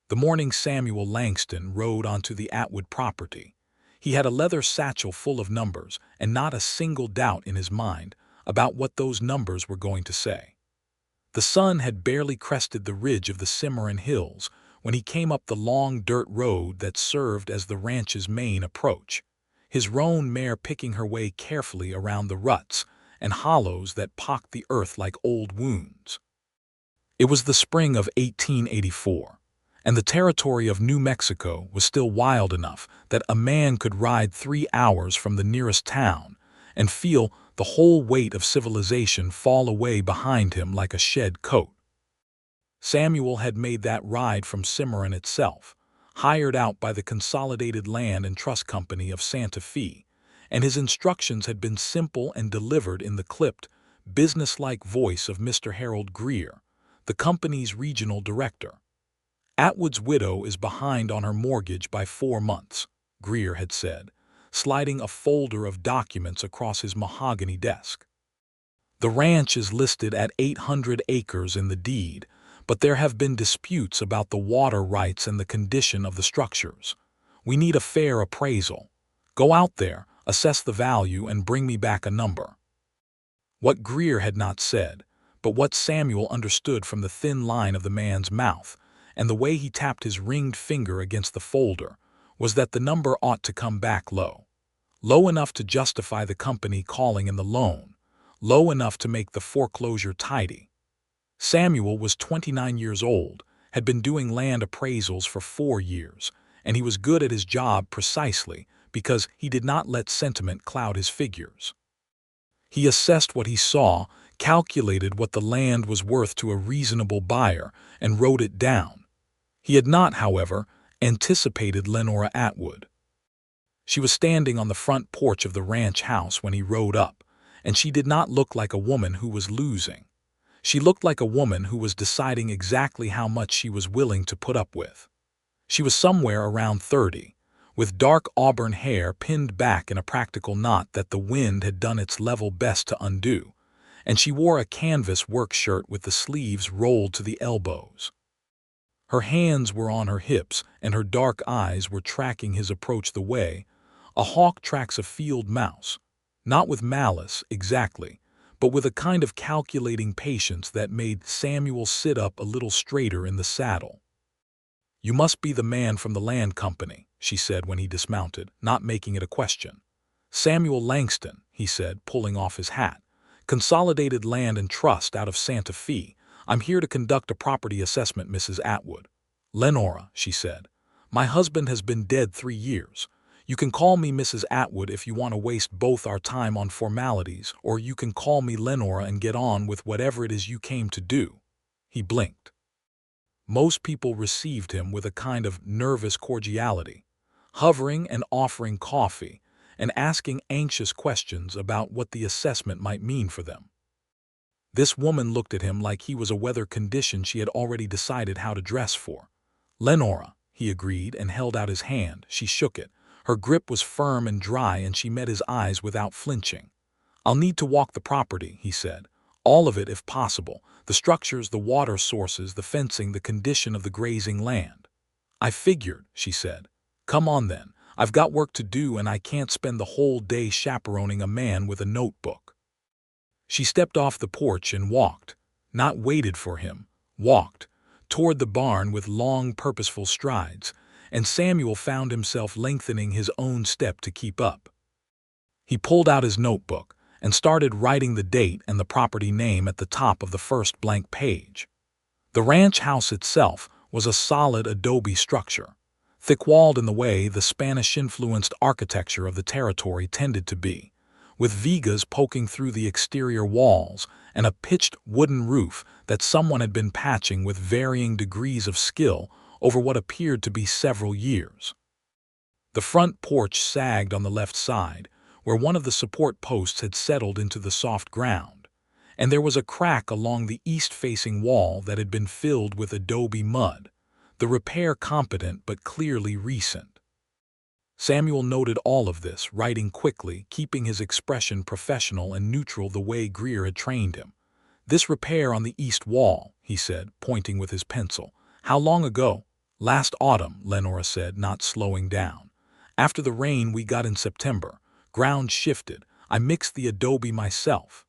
The morning Samuel Langston rode onto the Atwood property. He had a leather satchel full of numbers and not a single doubt in his mind about what those numbers were going to say. The sun had barely crested the ridge of the Cimarron hills when he came up the long dirt road that served as the ranch's main approach, his roan mare picking her way carefully around the ruts and hollows that pocked the earth like old wounds. It was the spring of 1884. And the territory of New Mexico was still wild enough that a man could ride 3 hours from the nearest town and feel the whole weight of civilization fall away behind him like a shed coat. Samuel had made that ride from Cimarron itself, hired out by the Consolidated Land and Trust Company of Santa Fe, and his instructions had been simple and delivered in the clipped, businesslike voice of Mr. Harold Greer, the company's regional director. Atwood's widow is behind on her mortgage by 4 months, Greer had said, sliding a folder of documents across his mahogany desk. The ranch is listed at 800 acres in the deed, but there have been disputes about the water rights and the condition of the structures. We need a fair appraisal. Go out there, assess the value, and bring me back a number. What Greer had not said, but what Samuel understood from the thin line of the man's mouth, and the way he tapped his ringed finger against the folder, was that the number ought to come back low. Low enough to justify the company calling in the loan, low enough to make the foreclosure tidy. Samuel was 29 years old, had been doing land appraisals for 4 years, and he was good at his job precisely because he did not let sentiment cloud his figures. He assessed what he saw, calculated what the land was worth to a reasonable buyer, and wrote it down. He had not, however, anticipated Lenora Atwood. She was standing on the front porch of the ranch house when he rode up, and she did not look like a woman who was losing. She looked like a woman who was deciding exactly how much she was willing to put up with. She was somewhere around 30, with dark auburn hair pinned back in a practical knot that the wind had done its level best to undo, and she wore a canvas work shirt with the sleeves rolled to the elbows. Her hands were on her hips, and her dark eyes were tracking his approach the way a hawk tracks a field mouse, not with malice exactly, but with a kind of calculating patience that made Samuel sit up a little straighter in the saddle. "You must be the man from the land company," she said when he dismounted, not making it a question. "Samuel Langston," he said, pulling off his hat. "Consolidated Land and Trust out of Santa Fe. I'm here to conduct a property assessment, Mrs. Atwood." "Lenora," she said, "my husband has been dead 3 years. You can call me Mrs. Atwood if you want to waste both our time on formalities, or you can call me Lenora and get on with whatever it is you came to do." He blinked. Most people received him with a kind of nervous cordiality, hovering and offering coffee, and asking anxious questions about what the assessment might mean for them. This woman looked at him like he was a weather condition she had already decided how to dress for. "Lenora," he agreed and held out his hand. She shook it. Her grip was firm and dry, and she met his eyes without flinching. "I'll need to walk the property," he said. "All of it if possible. The structures, the water sources, the fencing, the condition of the grazing land." "I figured," she said. "Come on then. I've got work to do and I can't spend the whole day chaperoning a man with a notebook." She stepped off the porch and walked, not waited for him, walked, toward the barn with long, purposeful strides, and Samuel found himself lengthening his own step to keep up. He pulled out his notebook and started writing the date and the property name at the top of the first blank page. The ranch house itself was a solid adobe structure, thick-walled in the way the Spanish-influenced architecture of the territory tended to be, with vigas poking through the exterior walls and a pitched wooden roof that someone had been patching with varying degrees of skill over what appeared to be several years. The front porch sagged on the left side, where one of the support posts had settled into the soft ground, and there was a crack along the east-facing wall that had been filled with adobe mud, the repair competent but clearly recent. Samuel noted all of this, writing quickly, keeping his expression professional and neutral the way Greer had trained him. "This repair on the east wall," he said, pointing with his pencil. "How long ago?" "Last autumn," Lenora said, not slowing down. "After the rain we got in September. Ground shifted. I mixed the adobe myself."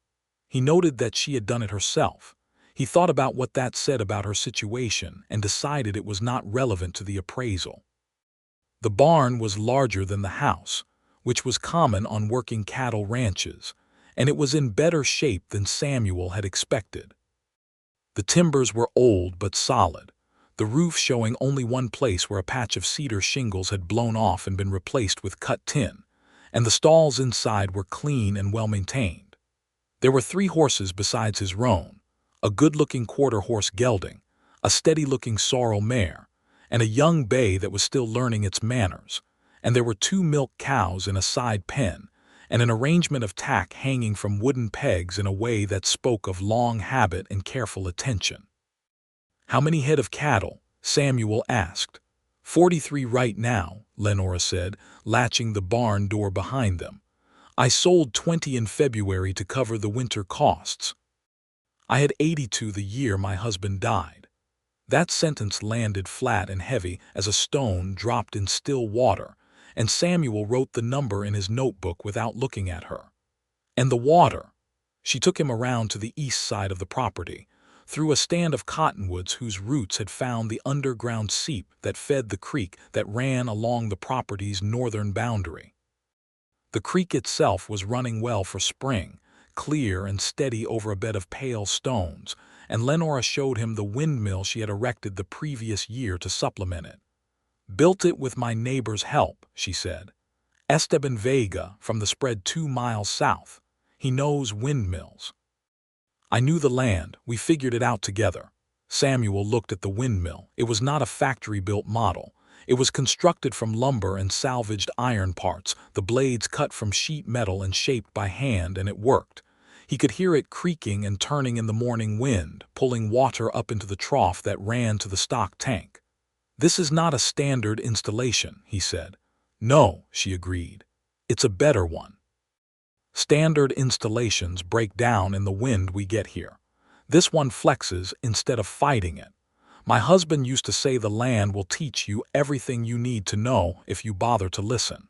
He noted that she had done it herself. He thought about what that said about her situation and decided it was not relevant to the appraisal. The barn was larger than the house, which was common on working cattle ranches, and it was in better shape than Samuel had expected. The timbers were old but solid, the roof showing only one place where a patch of cedar shingles had blown off and been replaced with cut tin, and the stalls inside were clean and well-maintained. There were 3 horses besides his roan, a good-looking quarter-horse gelding, a steady-looking sorrel mare, and a young bay that was still learning its manners, and there were 2 milk cows in a side pen, and an arrangement of tack hanging from wooden pegs in a way that spoke of long habit and careful attention. "How many head of cattle?" Samuel asked. 43 right now," Lenora said, latching the barn door behind them. "I sold 20 in February to cover the winter costs. I had 82 the year my husband died." That sentence landed flat and heavy as a stone dropped in still water, and Samuel wrote the number in his notebook without looking at her. "And the water." She took him around to the east side of the property, through a stand of cottonwoods whose roots had found the underground seep that fed the creek that ran along the property's northern boundary. The creek itself was running well for spring, clear and steady over a bed of pale stones, and Lenora showed him the windmill she had erected the previous year to supplement it. "Built it with my neighbor's help," she said. "Esteban Vega from the spread 2 miles south. He knows windmills." "I knew the land. We figured it out together." Samuel looked at the windmill. It was not a factory-built model. It was constructed from lumber and salvaged iron parts, the blades cut from sheet metal and shaped by hand, and it worked. He could hear it creaking and turning in the morning wind, pulling water up into the trough that ran to the stock tank. "This is not a standard installation," he said. "No," she agreed. "It's a better one. Standard installations break down in the wind we get here. This one flexes instead of fighting it. My husband used to say the land will teach you everything you need to know if you bother to listen."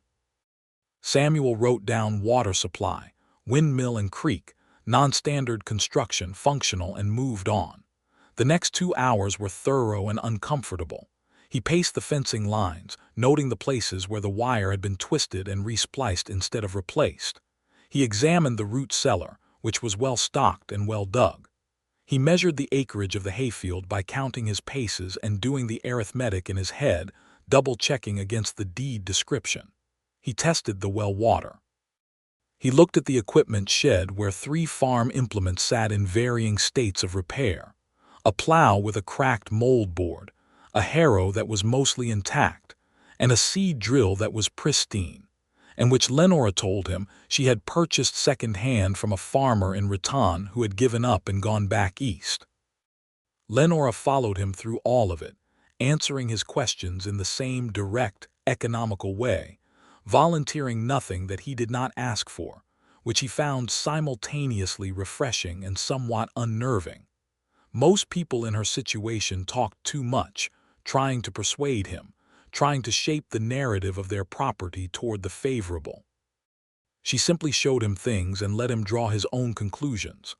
Samuel wrote down water supply, windmill and creek, non-standard construction, functional, and moved on. The next 2 hours were thorough and uncomfortable. He paced the fencing lines, noting the places where the wire had been twisted and respliced instead of replaced. He examined the root cellar, which was well stocked and well dug. He measured the acreage of the hayfield by counting his paces and doing the arithmetic in his head, double-checking against the deed description. He tested the well water. He looked at the equipment shed where 3 farm implements sat in varying states of repair. A plow with a cracked mold board, a harrow that was mostly intact, and a seed drill that was pristine, and which Lenora told him she had purchased second-hand from a farmer in Raton who had given up and gone back east. Lenora followed him through all of it, answering his questions in the same direct, economical way, volunteering nothing that he did not ask for, which he found simultaneously refreshing and somewhat unnerving. Most people in her situation talked too much, trying to persuade him, trying to shape the narrative of their property toward the favorable. She simply showed him things and let him draw his own conclusions.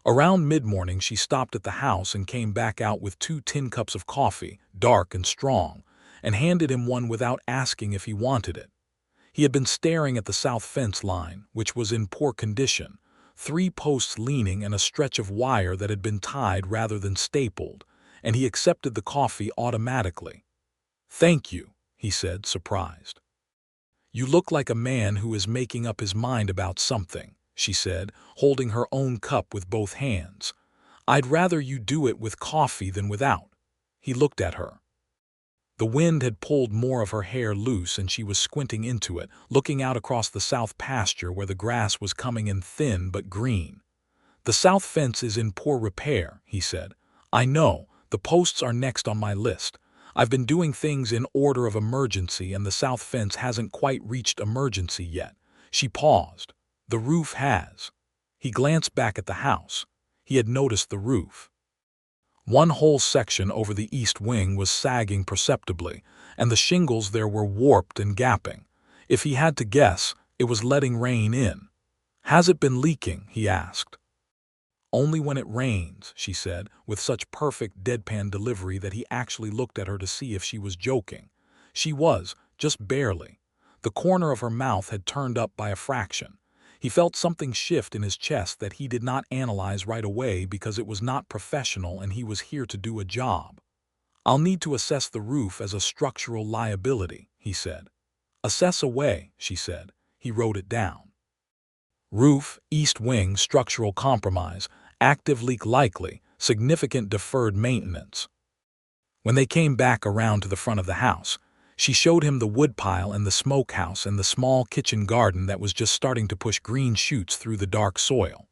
Around mid-morning she stopped at the house and came back out with 2 tin cups of coffee, dark and strong, and handed him one without asking if he wanted it. He had been staring at the south fence line, which was in poor condition, 3 posts leaning and a stretch of wire that had been tied rather than stapled, and he accepted the coffee automatically. "Thank you," he said, surprised. "You look like a man who is making up his mind about something," she said, holding her own cup with both hands. "I'd rather you do it with coffee than without." He looked at her. The wind had pulled more of her hair loose and she was squinting into it, looking out across the south pasture where the grass was coming in thin but green. "The south fence is in poor repair," he said. "I know, the posts are next on my list. I've been doing things in order of emergency and the south fence hasn't quite reached emergency yet." She paused. "The roof has." He glanced back at the house. He had noticed the roof. One whole section over the east wing was sagging perceptibly, and the shingles there were warped and gapping. If he had to guess, it was letting rain in. "Has it been leaking?" he asked. "Only when it rains," she said, with such perfect deadpan delivery that he actually looked at her to see if she was joking. She was, just barely. The corner of her mouth had turned up by a fraction. He felt something shift in his chest that he did not analyze right away because it was not professional and he was here to do a job. "I'll need to assess the roof as a structural liability," he said. "Assess away," she said. He wrote it down. Roof, east wing, structural compromise, active leak likely, significant deferred maintenance. When they came back around to the front of the house, she showed him the woodpile and the smokehouse and the small kitchen garden that was just starting to push green shoots through the dark soil.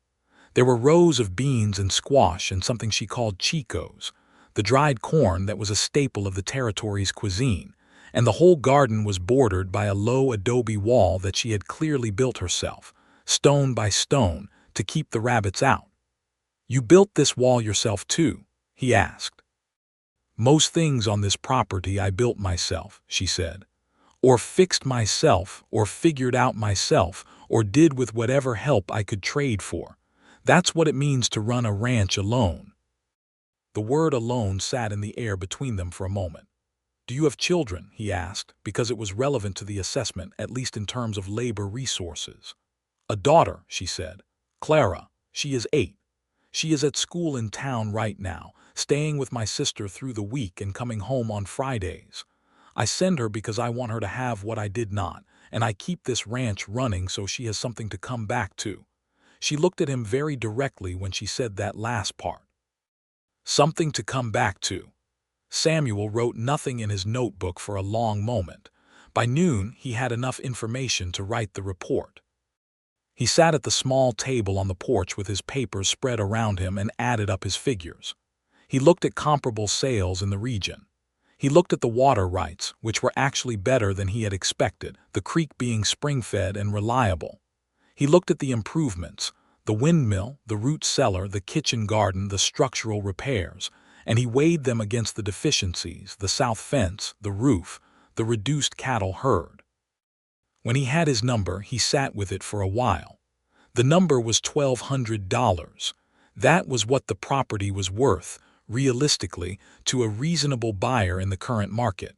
There were rows of beans and squash and something she called chicos, the dried corn that was a staple of the territory's cuisine, and the whole garden was bordered by a low adobe wall that she had clearly built herself, stone by stone, to keep the rabbits out. "You built this wall yourself too?" he asked. "Most things on this property I built myself," she said. "Or fixed myself, or figured out myself, or did with whatever help I could trade for. That's what it means to run a ranch alone." The word alone sat in the air between them for a moment. "Do you have children?" he asked, because it was relevant to the assessment, at least in terms of labor resources. "A daughter," she said. "Clara. She is 8. She is at school in town right now, staying with my sister through the week and coming home on Fridays. I send her because I want her to have what I did not, and I keep this ranch running so she has something to come back to." She looked at him very directly when she said that last part. Something to come back to. Samuel wrote nothing in his notebook for a long moment. By noon, he had enough information to write the report. He sat at the small table on the porch with his papers spread around him and added up his figures. He looked at comparable sales in the region. He looked at the water rights, which were actually better than he had expected, the creek being spring-fed and reliable. He looked at the improvements, the windmill, the root cellar, the kitchen garden, the structural repairs, and he weighed them against the deficiencies, the south fence, the roof, the reduced cattle herd. When he had his number, he sat with it for a while. The number was $1,200. That was what the property was worth, realistically, to a reasonable buyer in the current market.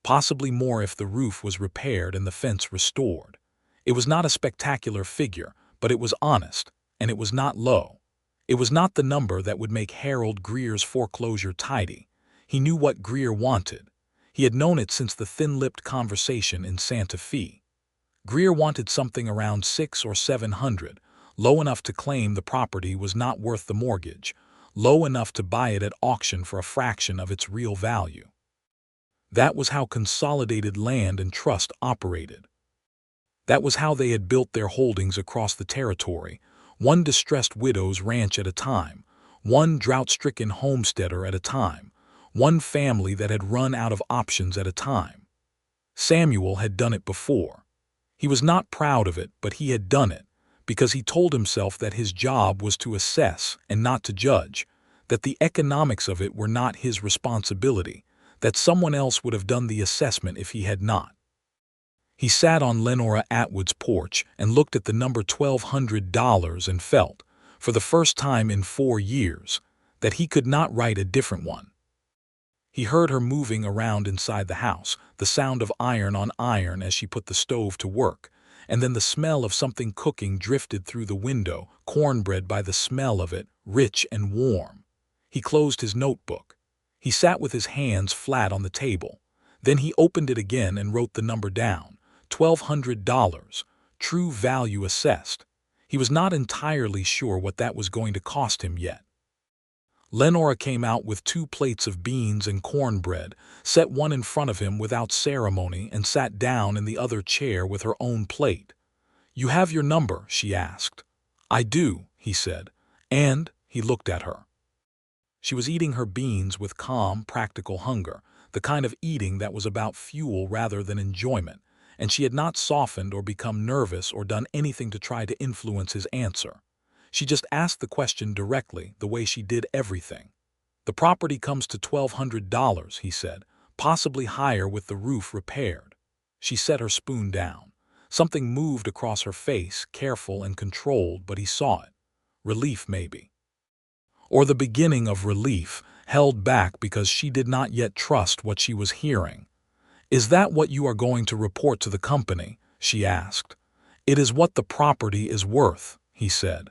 Possibly more if the roof was repaired and the fence restored. It was not a spectacular figure, but it was honest, and it was not low. It was not the number that would make Harold Greer's foreclosure tidy. He knew what Greer wanted. He had known it since the thin-lipped conversation in Santa Fe. Greer wanted something around $600 or $700, low enough to claim the property was not worth the mortgage, low enough to buy it at auction for a fraction of its real value. That was how Consolidated Land and Trust operated. That was how they had built their holdings across the territory, one distressed widow's ranch at a time, one drought-stricken homesteader at a time, one family that had run out of options at a time. Samuel had done it before. He was not proud of it, but he had done it, because he told himself that his job was to assess and not to judge, that the economics of it were not his responsibility, that someone else would have done the assessment if he had not. He sat on Lenora Atwood's porch and looked at the number $1,200 and felt, for the first time in 4 years, that he could not write a different one. He heard her moving around inside the house, the sound of iron on iron as she put the stove to work, and then the smell of something cooking drifted through the window, cornbread by the smell of it, rich and warm. He closed his notebook. He sat with his hands flat on the table. Then he opened it again and wrote the number down, $1,200, true value assessed. He was not entirely sure what that was going to cost him yet. Lenora came out with 2 plates of beans and cornbread, set one in front of him without ceremony, and sat down in the other chair with her own plate. "You have your number?" she asked. "I do," he said, and he looked at her. She was eating her beans with calm, practical hunger, the kind of eating that was about fuel rather than enjoyment, and she had not softened or become nervous or done anything to try to influence his answer. She just asked the question directly, the way she did everything. The property comes to $1,200, he said, possibly higher with the roof repaired. She set her spoon down. Something moved across her face, careful and controlled, but he saw it. Relief, maybe. Or the beginning of relief, held back because she did not yet trust what she was hearing. "Is that what you are going to report to the company?" she asked. "It is what the property is worth," he said.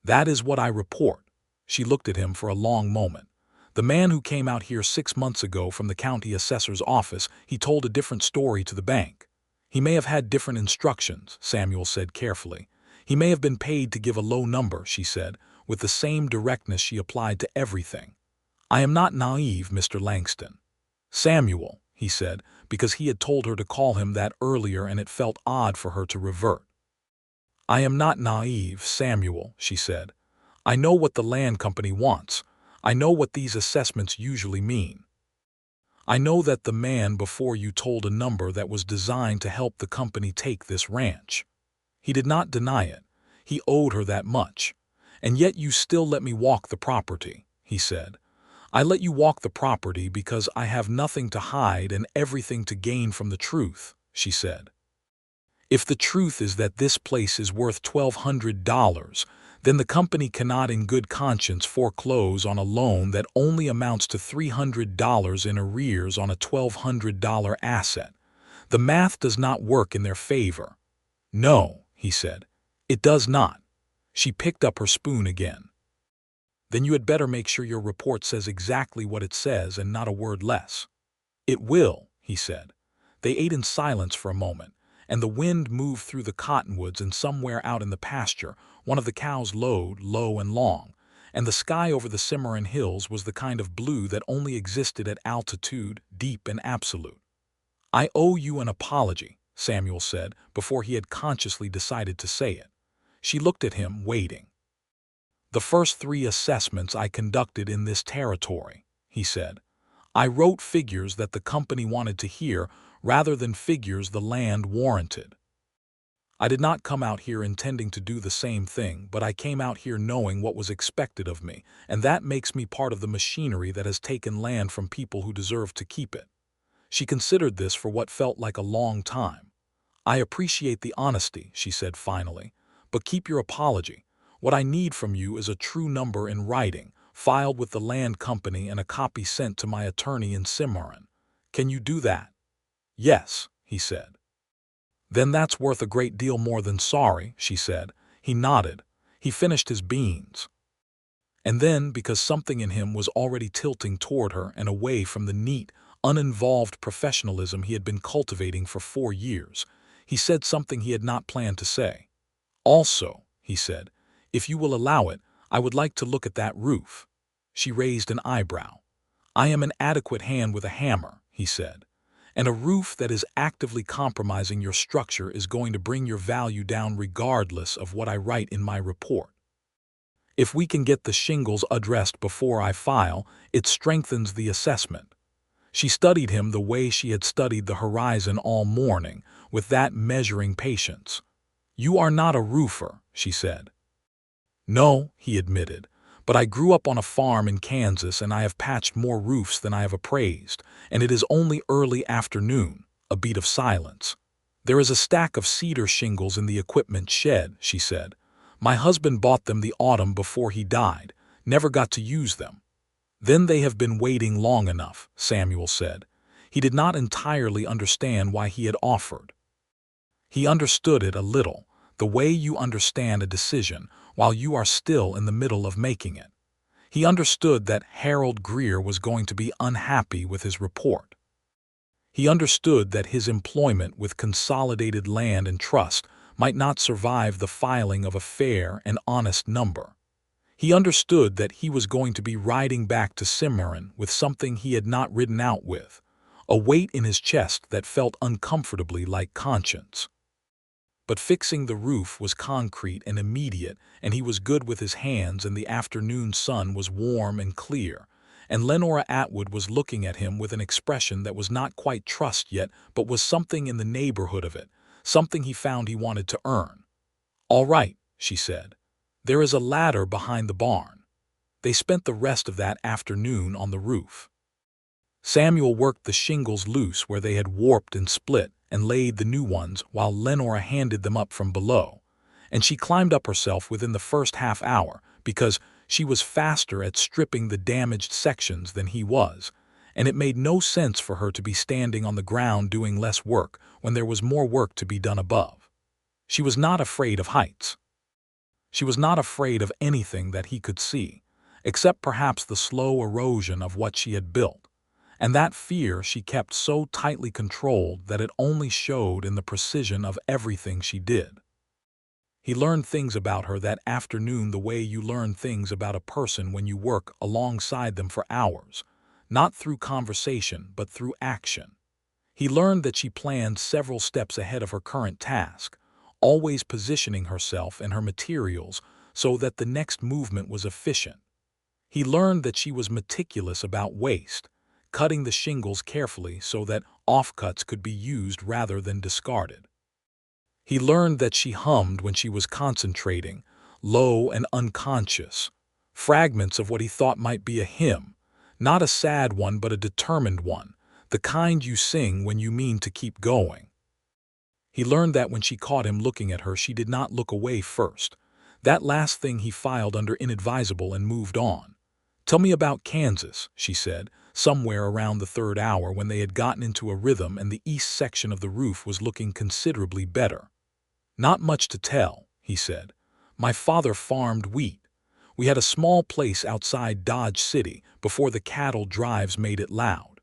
"That is what I report." She looked at him for a long moment. "The man who came out here 6 months ago from the county assessor's office, he told a different story to the bank." "He may have had different instructions," Samuel said carefully. "He may have been paid to give a low number," she said, with the same directness she applied to everything. "I am not naive, Mr. Langston." "Samuel," he said, because he had told her to call him that earlier and it felt odd for her to revert. "I am not naive, Samuel," she said. "I know what the land company wants. I know what these assessments usually mean. I know that the man before you told a number that was designed to help the company take this ranch. He did not deny it. He owed her that much. And yet you still let me walk the property," he said. "I let you walk the property because I have nothing to hide and everything to gain from the truth," she said. "If the truth is that this place is worth $1,200, then the company cannot in good conscience foreclose on a loan that only amounts to $300 in arrears on a $1,200 asset. The math does not work in their favor." "No," he said, "it does not." She picked up her spoon again. "Then you had better make sure your report says exactly what it says and not a word less." "It will," he said. They ate in silence for a moment, and the wind moved through the cottonwoods, and somewhere out in the pasture one of the cows lowed low and long, and the sky over the Cimarron hills was the kind of blue that only existed at altitude, deep and absolute. "I owe you an apology," Samuel said, before he had consciously decided to say it. She looked at him, waiting. "The first 3 assessments I conducted in this territory," he said. "I wrote figures that the company wanted to hear rather than figures the land warranted. I did not come out here intending to do the same thing, but I came out here knowing what was expected of me, and that makes me part of the machinery that has taken land from people who deserve to keep it." She considered this for what felt like a long time. "I appreciate the honesty," she said finally, "but keep your apology. What I need from you is a true number in writing, filed with the land company and a copy sent to my attorney in Cimarron. Can you do that?" "Yes," he said. "Then that's worth a great deal more than sorry," she said. He nodded. He finished his beans. And then, because something in him was already tilting toward her and away from the neat, uninvolved professionalism he had been cultivating for 4 years, he said something he had not planned to say. "Also," he said, "if you will allow it, I would like to look at that roof." She raised an eyebrow. "I am an adequate hand with a hammer," he said. "And a roof that is actively compromising your structure is going to bring your value down regardless of what I write in my report. If we can get the shingles addressed before I file, it strengthens the assessment." She studied him the way she had studied the horizon all morning, with that measuring patience. "You are not a roofer," she said. "No," he admitted, "but I grew up on a farm in Kansas and I have patched more roofs than I have appraised, and it is only early afternoon." A beat of silence. "There is a stack of cedar shingles in the equipment shed," she said. "My husband bought them the autumn before he died, never got to use them." "Then they have been waiting long enough," Samuel said. He did not entirely understand why he had offered. He understood it a little, the way you understand a decision while you are still in the middle of making it. He understood that Harold Greer was going to be unhappy with his report. He understood that his employment with Consolidated Land and Trust might not survive the filing of a fair and honest number. He understood that he was going to be riding back to Cimarron with something he had not ridden out with, a weight in his chest that felt uncomfortably like conscience. But fixing the roof was concrete and immediate, and he was good with his hands, and the afternoon sun was warm and clear, and Lenora Atwood was looking at him with an expression that was not quite trust yet, but was something in the neighborhood of it, something he found he wanted to earn. "All right," she said. "There is a ladder behind the barn." They spent the rest of that afternoon on the roof. Samuel worked the shingles loose where they had warped and split and laid the new ones while Lenora handed them up from below, and she climbed up herself within the first half hour because she was faster at stripping the damaged sections than he was, and it made no sense for her to be standing on the ground doing less work when there was more work to be done above. She was not afraid of heights. She was not afraid of anything that he could see, except perhaps the slow erosion of what she had built, and that fear she kept so tightly controlled that it only showed in the precision of everything she did. He learned things about her that afternoon the way you learn things about a person when you work alongside them for hours, not through conversation but through action. He learned that she planned several steps ahead of her current task, always positioning herself and her materials so that the next movement was efficient. He learned that she was meticulous about waste, cutting the shingles carefully so that offcuts could be used rather than discarded. He learned that she hummed when she was concentrating, low and unconscious, fragments of what he thought might be a hymn, not a sad one but a determined one, the kind you sing when you mean to keep going. He learned that when she caught him looking at her, she did not look away first. That last thing he filed under inadvisable and moved on. "Tell me about Kansas," she said, somewhere around the third hour when they had gotten into a rhythm and the east section of the roof was looking considerably better. "Not much to tell," he said. "My father farmed wheat. We had a small place outside Dodge City before the cattle drives made it loud.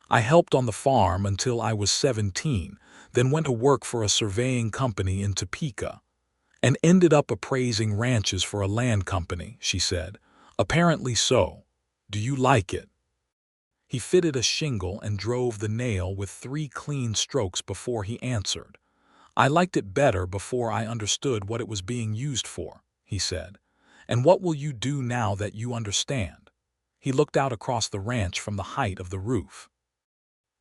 I helped on the farm until I was 17, then went to work for a surveying company in Topeka, and ended up appraising ranches for a land company," she said. "Apparently so. Do you like it?" He fitted a shingle and drove the nail with 3 clean strokes before he answered. "I liked it better before I understood what it was being used for," he said. "And what will you do now that you understand?" He looked out across the ranch from the height of the roof.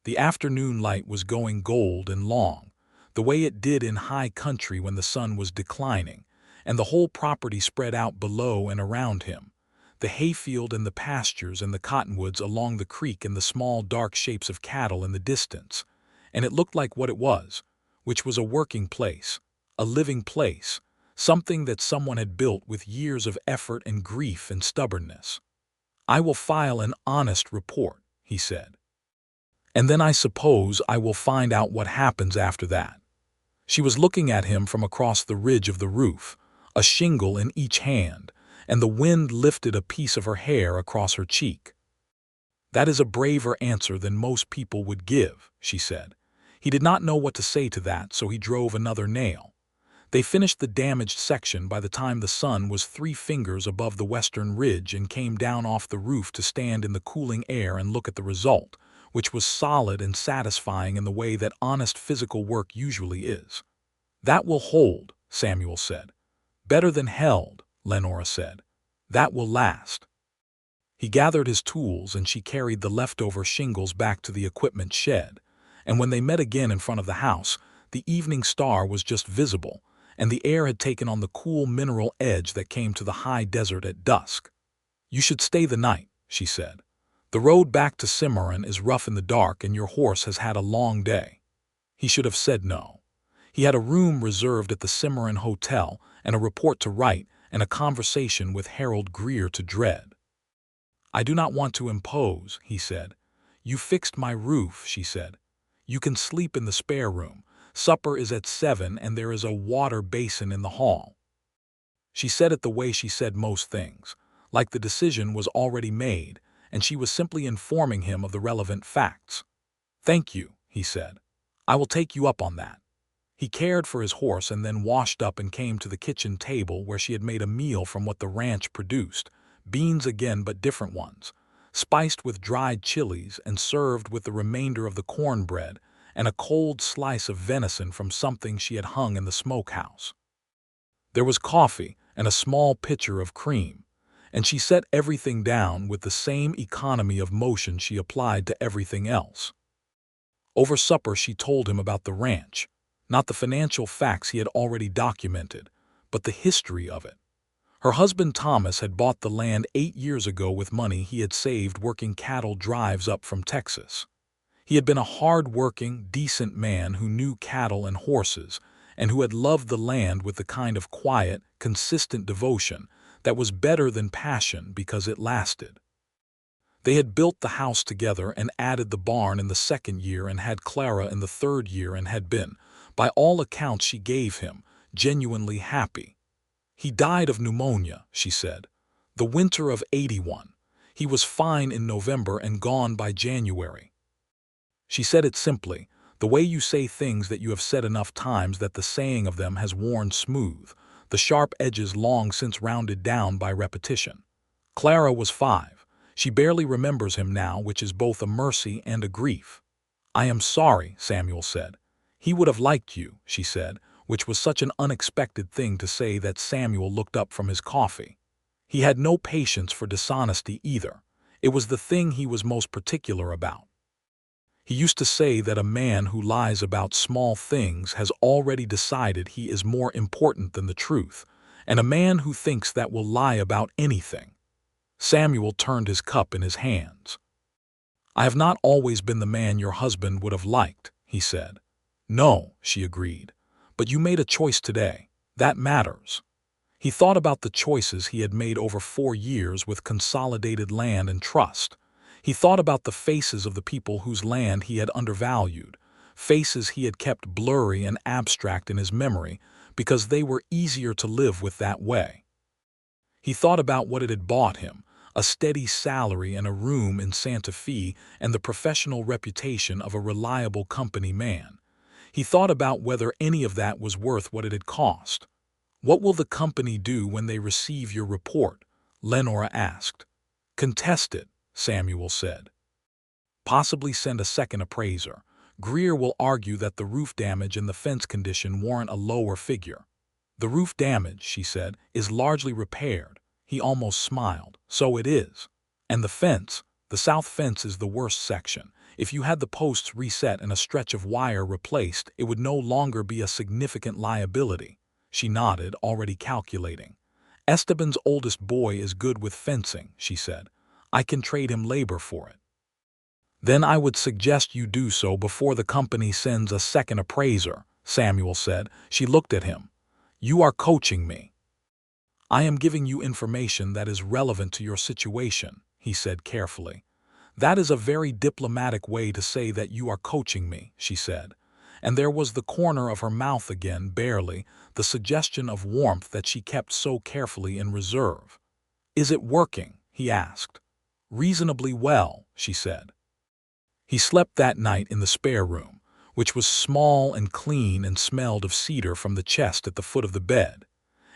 The afternoon light was going gold and long, the way it did in high country when the sun was declining, and the whole property spread out below and around him, the hayfield and the pastures and the cottonwoods along the creek and the small dark shapes of cattle in the distance, and it looked like what it was, which was a working place, a living place, something that someone had built with years of effort and grief and stubbornness. "I will file an honest report," he said. "And then I suppose I will find out what happens after that." She was looking at him from across the ridge of the roof, a shingle in each hand, and the wind lifted a piece of her hair across her cheek. "That is a braver answer than most people would give," she said. He did not know what to say to that, so he drove another nail. They finished the damaged section by the time the sun was 3 fingers above the western ridge and came down off the roof to stand in the cooling air and look at the result, which was solid and satisfying in the way that honest physical work usually is. "That will hold," Samuel said. "Better than held," Lenora said. "That will last." He gathered his tools and she carried the leftover shingles back to the equipment shed, and when they met again in front of the house, the evening star was just visible, and the air had taken on the cool mineral edge that came to the high desert at dusk. "You should stay the night," she said. "The road back to Cimarron is rough in the dark and your horse has had a long day." He should have said no. He had a room reserved at the Cimarron Hotel and a report to write and a conversation with Harold Greer to dread. "I do not want to impose," he said. "You fixed my roof," she said. "You can sleep in the spare room. Supper is at 7 and there is a water basin in the hall." She said it the way she said most things, like the decision was already made, and she was simply informing him of the relevant facts. "Thank you," he said. "I will take you up on that." He cared for his horse and then washed up and came to the kitchen table where she had made a meal from what the ranch produced, beans again but different ones, spiced with dried chilies and served with the remainder of the cornbread and a cold slice of venison from something she had hung in the smokehouse. There was coffee and a small pitcher of cream, and she set everything down with the same economy of motion she applied to everything else. Over supper she told him about the ranch, not the financial facts he had already documented, but the history of it. Her husband Thomas had bought the land 8 years ago with money he had saved working cattle drives up from Texas. He had been a hard-working, decent man who knew cattle and horses, and who had loved the land with the kind of quiet, consistent devotion that was better than passion because it lasted. They had built the house together and added the barn in the 2nd year and had Clara in the 3rd year and had been, by all accounts she gave him, genuinely happy. He died of pneumonia, she said. The winter of '81. He was fine in November and gone by January. She said it simply, the way you say things that you have said enough times that the saying of them has worn smooth, the sharp edges long since rounded down by repetition. Clara was 5. She barely remembers him now, which is both a mercy and a grief. I am sorry, Samuel said. He would have liked you, she said, which was such an unexpected thing to say that Samuel looked up from his coffee. He had no patience for dishonesty either. It was the thing he was most particular about. He used to say that a man who lies about small things has already decided he is more important than the truth, and a man who thinks that will lie about anything. Samuel turned his cup in his hands. I have not always been the man your husband would have liked, he said. No, she agreed. But you made a choice today. That matters. He thought about the choices he had made over 4 years with consolidated land and trust. He thought about the faces of the people whose land he had undervalued, faces he had kept blurry and abstract in his memory because they were easier to live with that way. He thought about what it had bought him, a steady salary and a room in Santa Fe and the professional reputation of a reliable company man. He thought about whether any of that was worth what it had cost. What will the company do when they receive your report? Lenora asked. Contest it, Samuel said. Possibly send a second appraiser. Greer will argue that the roof damage and the fence condition warrant a lower figure. The roof damage, she said, is largely repaired. He almost smiled. So it is. And the south fence is the worst section. If you had the posts reset and a stretch of wire replaced, it would no longer be a significant liability. She nodded, already calculating. Esteban's oldest boy is good with fencing, she said. I can trade him labor for it. Then I would suggest you do so before the company sends a second appraiser, Samuel said. She looked at him. You are coaching me. I am giving you information that is relevant to your situation, he said carefully. That is a very diplomatic way to say that you are coaching me, she said. And there was the corner of her mouth again, barely, the suggestion of warmth that she kept so carefully in reserve. Is it working? He asked. Reasonably well, she said. He slept that night in the spare room, which was small and clean and smelled of cedar from the chest at the foot of the bed.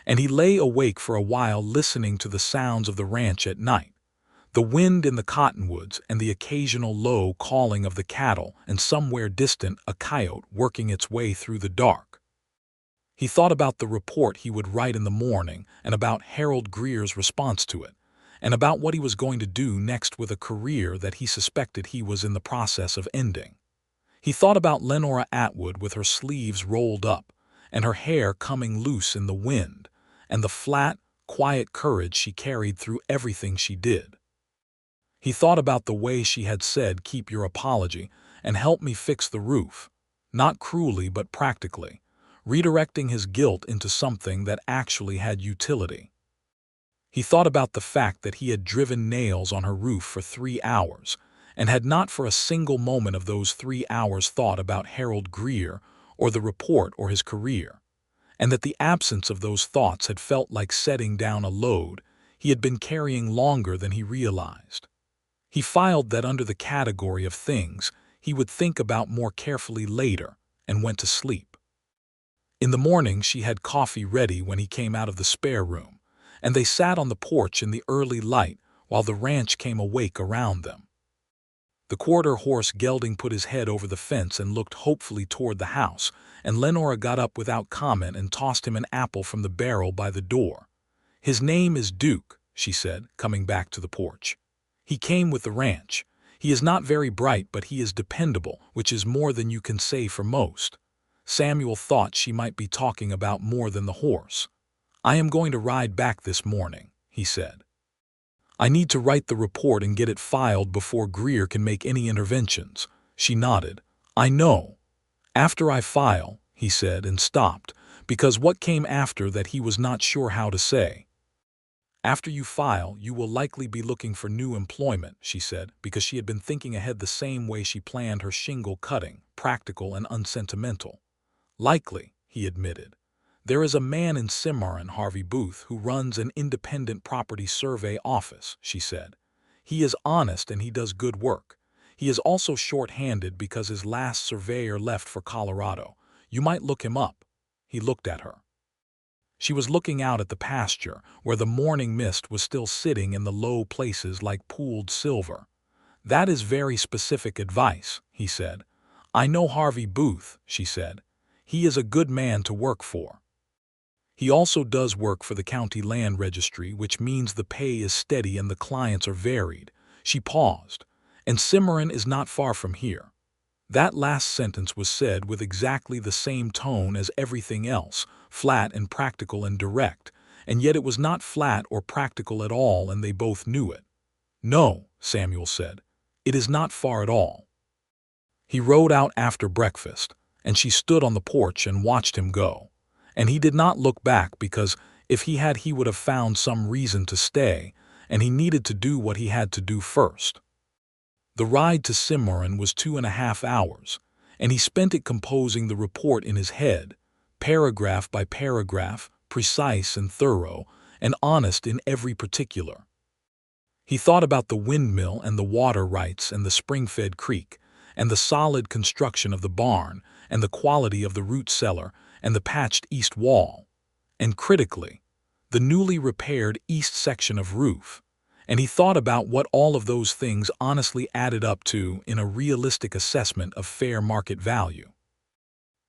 And he lay awake for a while listening to the sounds of the ranch at night, the wind in the cottonwoods and the occasional low calling of the cattle and somewhere distant a coyote working its way through the dark. He thought about the report he would write in the morning and about Harold Greer's response to it, and about what he was going to do next with a career that he suspected he was in the process of ending. He thought about Lenora Atwood with her sleeves rolled up and her hair coming loose in the wind, and the flat, quiet courage she carried through everything she did. He thought about the way she had said, keep your apology and help me fix the roof, not cruelly but practically, redirecting his guilt into something that actually had utility. He thought about the fact that he had driven nails on her roof for 3 hours and had not for a single moment of those 3 hours thought about Harold Greer or the report or his career, and that the absence of those thoughts had felt like setting down a load he had been carrying longer than he realized. He filed that under the category of things he would think about more carefully later and went to sleep. In the morning she had coffee ready when he came out of the spare room, and they sat on the porch in the early light while the ranch came awake around them. The quarter-horse gelding put his head over the fence and looked hopefully toward the house, and Lenora got up without comment and tossed him an apple from the barrel by the door. His name is Duke, she said, coming back to the porch. He came with the ranch. He is not very bright, but he is dependable, which is more than you can say for most. Samuel thought she might be talking about more than the horse. "I am going to ride back this morning," he said. "I need to write the report and get it filed before Greer can make any interventions." She nodded. "I know. After I file," he said, and stopped, because what came after that he was not sure how to say. "After you file, you will likely be looking for new employment," she said, because she had been thinking ahead the same way she planned her shingle cutting, practical and unsentimental. "Likely," he admitted. "There is a man in Cimarron, Harvey Booth, who runs an independent property survey office," she said. "He is honest and he does good work. He is also short-handed because his last surveyor left for Colorado. You might look him up." He looked at her. She was looking out at the pasture, where the morning mist was still sitting in the low places like pooled silver. "That is very specific advice," he said. "I know Harvey Booth," she said. "He is a good man to work for. He also does work for the county land registry, which means the pay is steady and the clients are varied." She paused. "And Cimarron is not far from here." That last sentence was said with exactly the same tone as everything else, flat and practical and direct, and yet it was not flat or practical at all, and they both knew it. "No," Samuel said, "it is not far at all." He rode out after breakfast, and she stood on the porch and watched him go. And he did not look back because if he had, he would have found some reason to stay, and he needed to do what he had to do first. The ride to Cimarron was 2.5 hours, and he spent it composing the report in his head, paragraph by paragraph, precise and thorough, and honest in every particular. He thought about the windmill and the water rights and the spring-fed creek, and the solid construction of the barn, and the quality of the root cellar, and the patched east wall, and critically, the newly repaired east section of roof. And he thought about what all of those things honestly added up to in a realistic assessment of fair market value.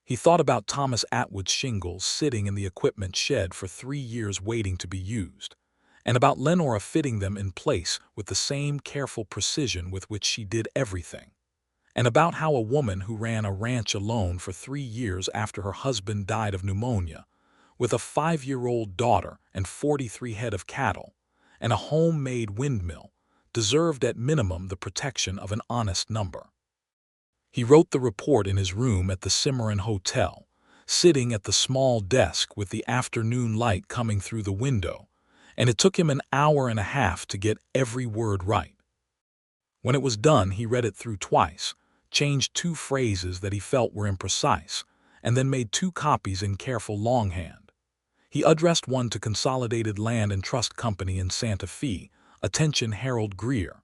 He thought about Thomas Atwood's shingles sitting in the equipment shed for 3 years waiting to be used, and about Lenora fitting them in place with the same careful precision with which she did everything, and about how a woman who ran a ranch alone for 3 years after her husband died of pneumonia, with a 5-year-old daughter and 43 head of cattle, and a homemade windmill, deserved at minimum the protection of an honest number. He wrote the report in his room at the Cimarron Hotel, sitting at the small desk with the afternoon light coming through the window, and it took him an hour and a half to get every word right. When it was done, he read it through twice, changed 2 phrases that he felt were imprecise, and then made 2 copies in careful longhand. He addressed one to Consolidated Land and Trust Company in Santa Fe, attention Harold Greer.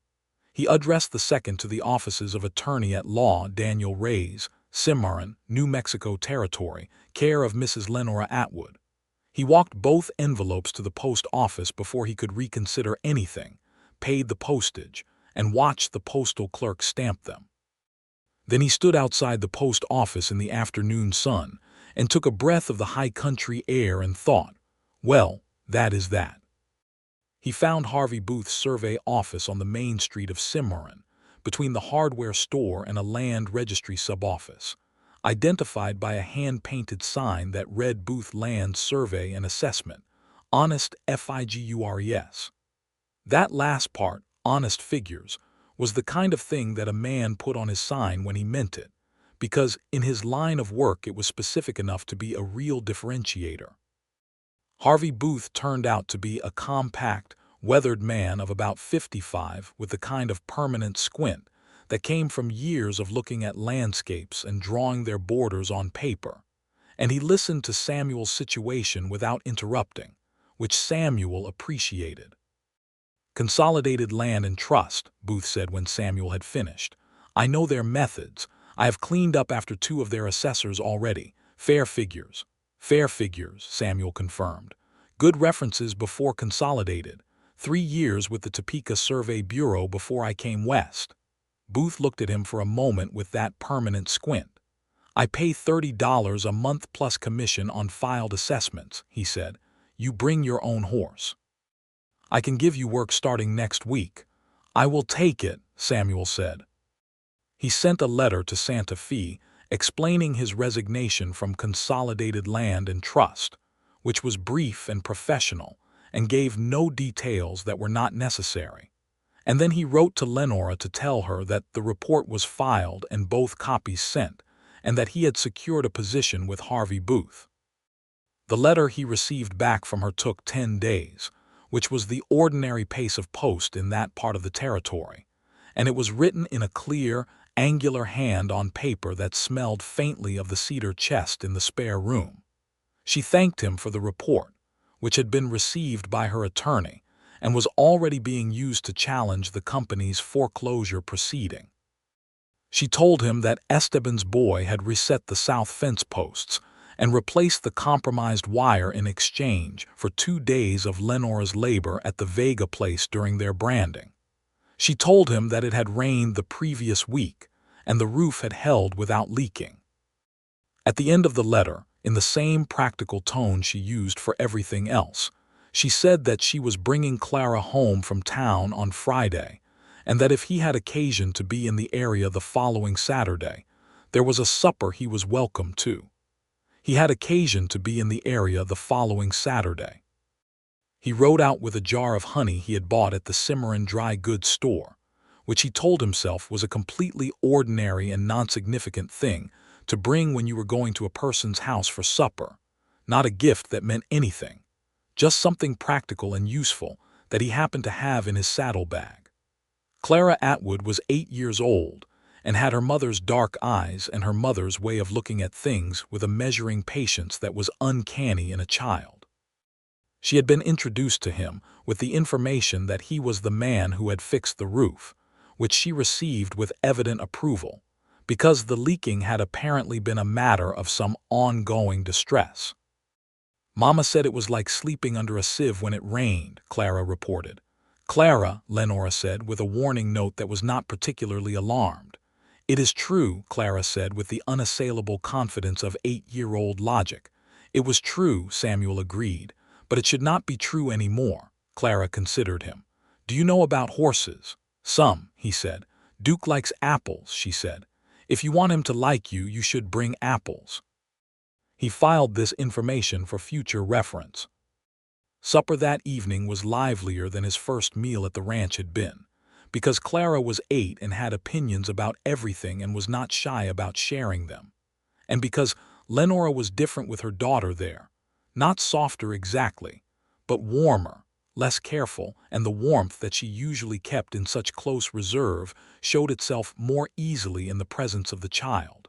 He addressed the second to the offices of Attorney at Law Daniel Reyes, Cimarron, New Mexico Territory, care of Mrs. Lenora Atwood. He walked both envelopes to the post office before he could reconsider anything, paid the postage, and watched the postal clerk stamp them. Then he stood outside the post office in the afternoon sun and took a breath of the high country air and thought, well, that is that. He found Harvey Booth's survey office on the main street of Cimarron, between the hardware store and a land registry sub-office, identified by a hand-painted sign that read Booth Land Survey and Assessment, Honest Figures. That last part, honest figures, was the kind of thing that a man put on his sign when he meant it, because in his line of work it was specific enough to be a real differentiator. Harvey Booth turned out to be a compact, weathered man of about 55 with the kind of permanent squint that came from years of looking at landscapes and drawing their borders on paper, and he listened to Samuel's situation without interrupting, which Samuel appreciated. "Consolidated Land and Trust," Booth said when Samuel had finished. "I know their methods. I have cleaned up after 2 of their assessors already. Fair figures." "Fair figures," Samuel confirmed. "Good references before Consolidated. 3 years with the Topeka Survey Bureau before I came west." Booth looked at him for a moment with that permanent squint. "I pay $30 a month plus commission on filed assessments," he said. "You bring your own horse. I can give you work starting next week." "I will take it," Samuel said. He sent a letter to Santa Fe explaining his resignation from Consolidated Land and Trust, which was brief and professional and gave no details that were not necessary. And then he wrote to Lenora to tell her that the report was filed and both copies sent, and that he had secured a position with Harvey Booth. The letter he received back from her took 10 days, which was the ordinary pace of post in that part of the territory, and it was written in a clear, angular hand on paper that smelled faintly of the cedar chest in the spare room. She thanked him for the report, which had been received by her attorney and was already being used to challenge the company's foreclosure proceeding. She told him that Esteban's boy had reset the south fence posts and replaced the compromised wire in exchange for 2 days of Lenora's labor at the Vega place during their branding. She told him that it had rained the previous week and the roof had held without leaking. At the end of the letter, in the same practical tone she used for everything else, she said that she was bringing Clara home from town on Friday, and that if he had occasion to be in the area the following Saturday, there was a supper he was welcome to. He had occasion to be in the area the following Saturday. He rode out with a jar of honey he had bought at the Cimarron dry goods store, which he told himself was a completely ordinary and non-significant thing to bring when you were going to a person's house for supper, not a gift that meant anything, just something practical and useful that he happened to have in his saddlebag. Clara Atwood was 8 years old and had her mother's dark eyes and her mother's way of looking at things with a measuring patience that was uncanny in a child. She had been introduced to him with the information that he was the man who had fixed the roof, which she received with evident approval, because the leaking had apparently been a matter of some ongoing distress. Mama said it was like sleeping under a sieve when it rained, Clara reported. Clara, Lenora said with a warning note that was not particularly alarmed. It is true, Clara said with the unassailable confidence of 8-year-old logic. It was true, Samuel agreed, but it should not be true anymore. Clara considered him. Do you know about horses? Some, he said. Duke likes apples, she said. If you want him to like you, you should bring apples. He filed this information for future reference. Supper that evening was livelier than his first meal at the ranch had been, because Clara was 8 and had opinions about everything and was not shy about sharing them, and because Lenora was different with her daughter there, not softer exactly, but warmer, less careful, and the warmth that she usually kept in such close reserve showed itself more easily in the presence of the child.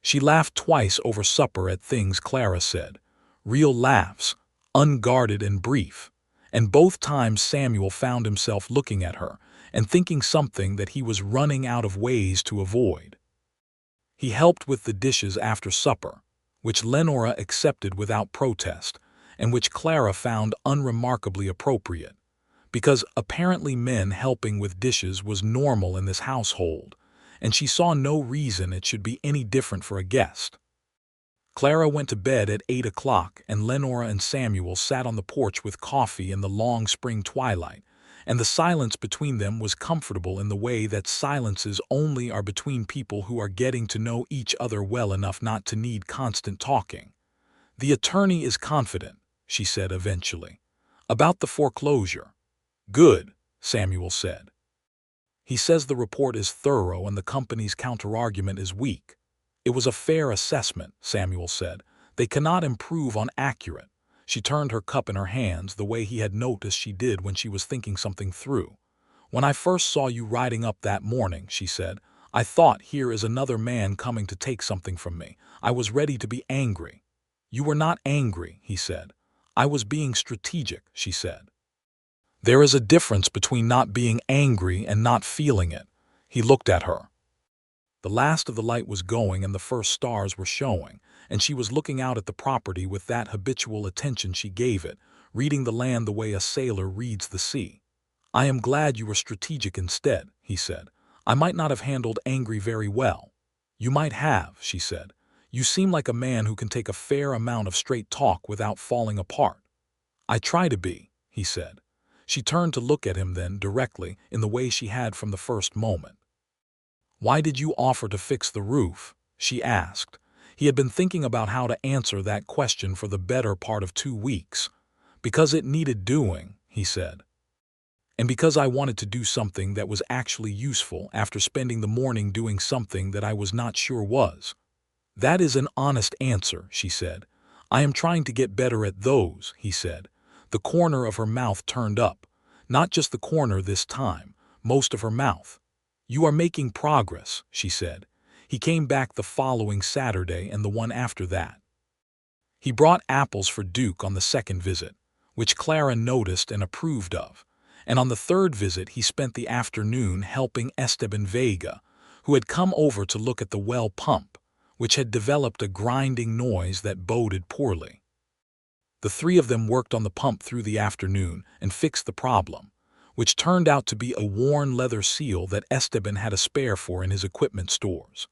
She laughed twice over supper at things Clara said, real laughs, unguarded and brief, and both times Samuel found himself looking at her and thinking something that he was running out of ways to avoid. He helped with the dishes after supper, which Lenora accepted without protest, and which Clara found unremarkably appropriate, because apparently men helping with dishes was normal in this household, and she saw no reason it should be any different for a guest. Clara went to bed at 8 o'clock, and Lenora and Samuel sat on the porch with coffee in the long spring twilight, and the silence between them was comfortable in the way that silences only are between people who are getting to know each other well enough not to need constant talking. The attorney is confident, she said eventually, about the foreclosure. Good, Samuel said. He says the report is thorough and the company's counterargument is weak. It was a fair assessment, Samuel said. They cannot improve on accurate. She turned her cup in her hands the way he had noticed she did when she was thinking something through. When I first saw you riding up that morning, she said, I thought, here is another man coming to take something from me. I was ready to be angry. You were not angry, he said. I was being strategic, she said. There is a difference between not being angry and not feeling it. He looked at her. The last of the light was going and the first stars were showing, and she was looking out at the property with that habitual attention she gave it, reading the land the way a sailor reads the sea. I am glad you were strategic instead, he said. I might not have handled angry very well. You might have, she said. You seem like a man who can take a fair amount of straight talk without falling apart. I try to be, he said. She turned to look at him then directly in the way she had from the first moment. Why did you offer to fix the roof? She asked. He had been thinking about how to answer that question for the better part of 2 weeks. Because it needed doing, he said. And because I wanted to do something that was actually useful after spending the morning doing something that I was not sure was. That is an honest answer, she said. I am trying to get better at those, he said. The corner of her mouth turned up. Not just the corner this time, most of her mouth. You are making progress, she said. He came back the following Saturday and the one after that. He brought apples for Duke on the second visit, which Clara noticed and approved of. And on the third visit he spent the afternoon helping Esteban Vega, who had come over to look at the well pump, which had developed a grinding noise that boded poorly. The three of them worked on the pump through the afternoon and fixed the problem, which turned out to be a worn leather seal that Esteban had a spare for in his equipment stores.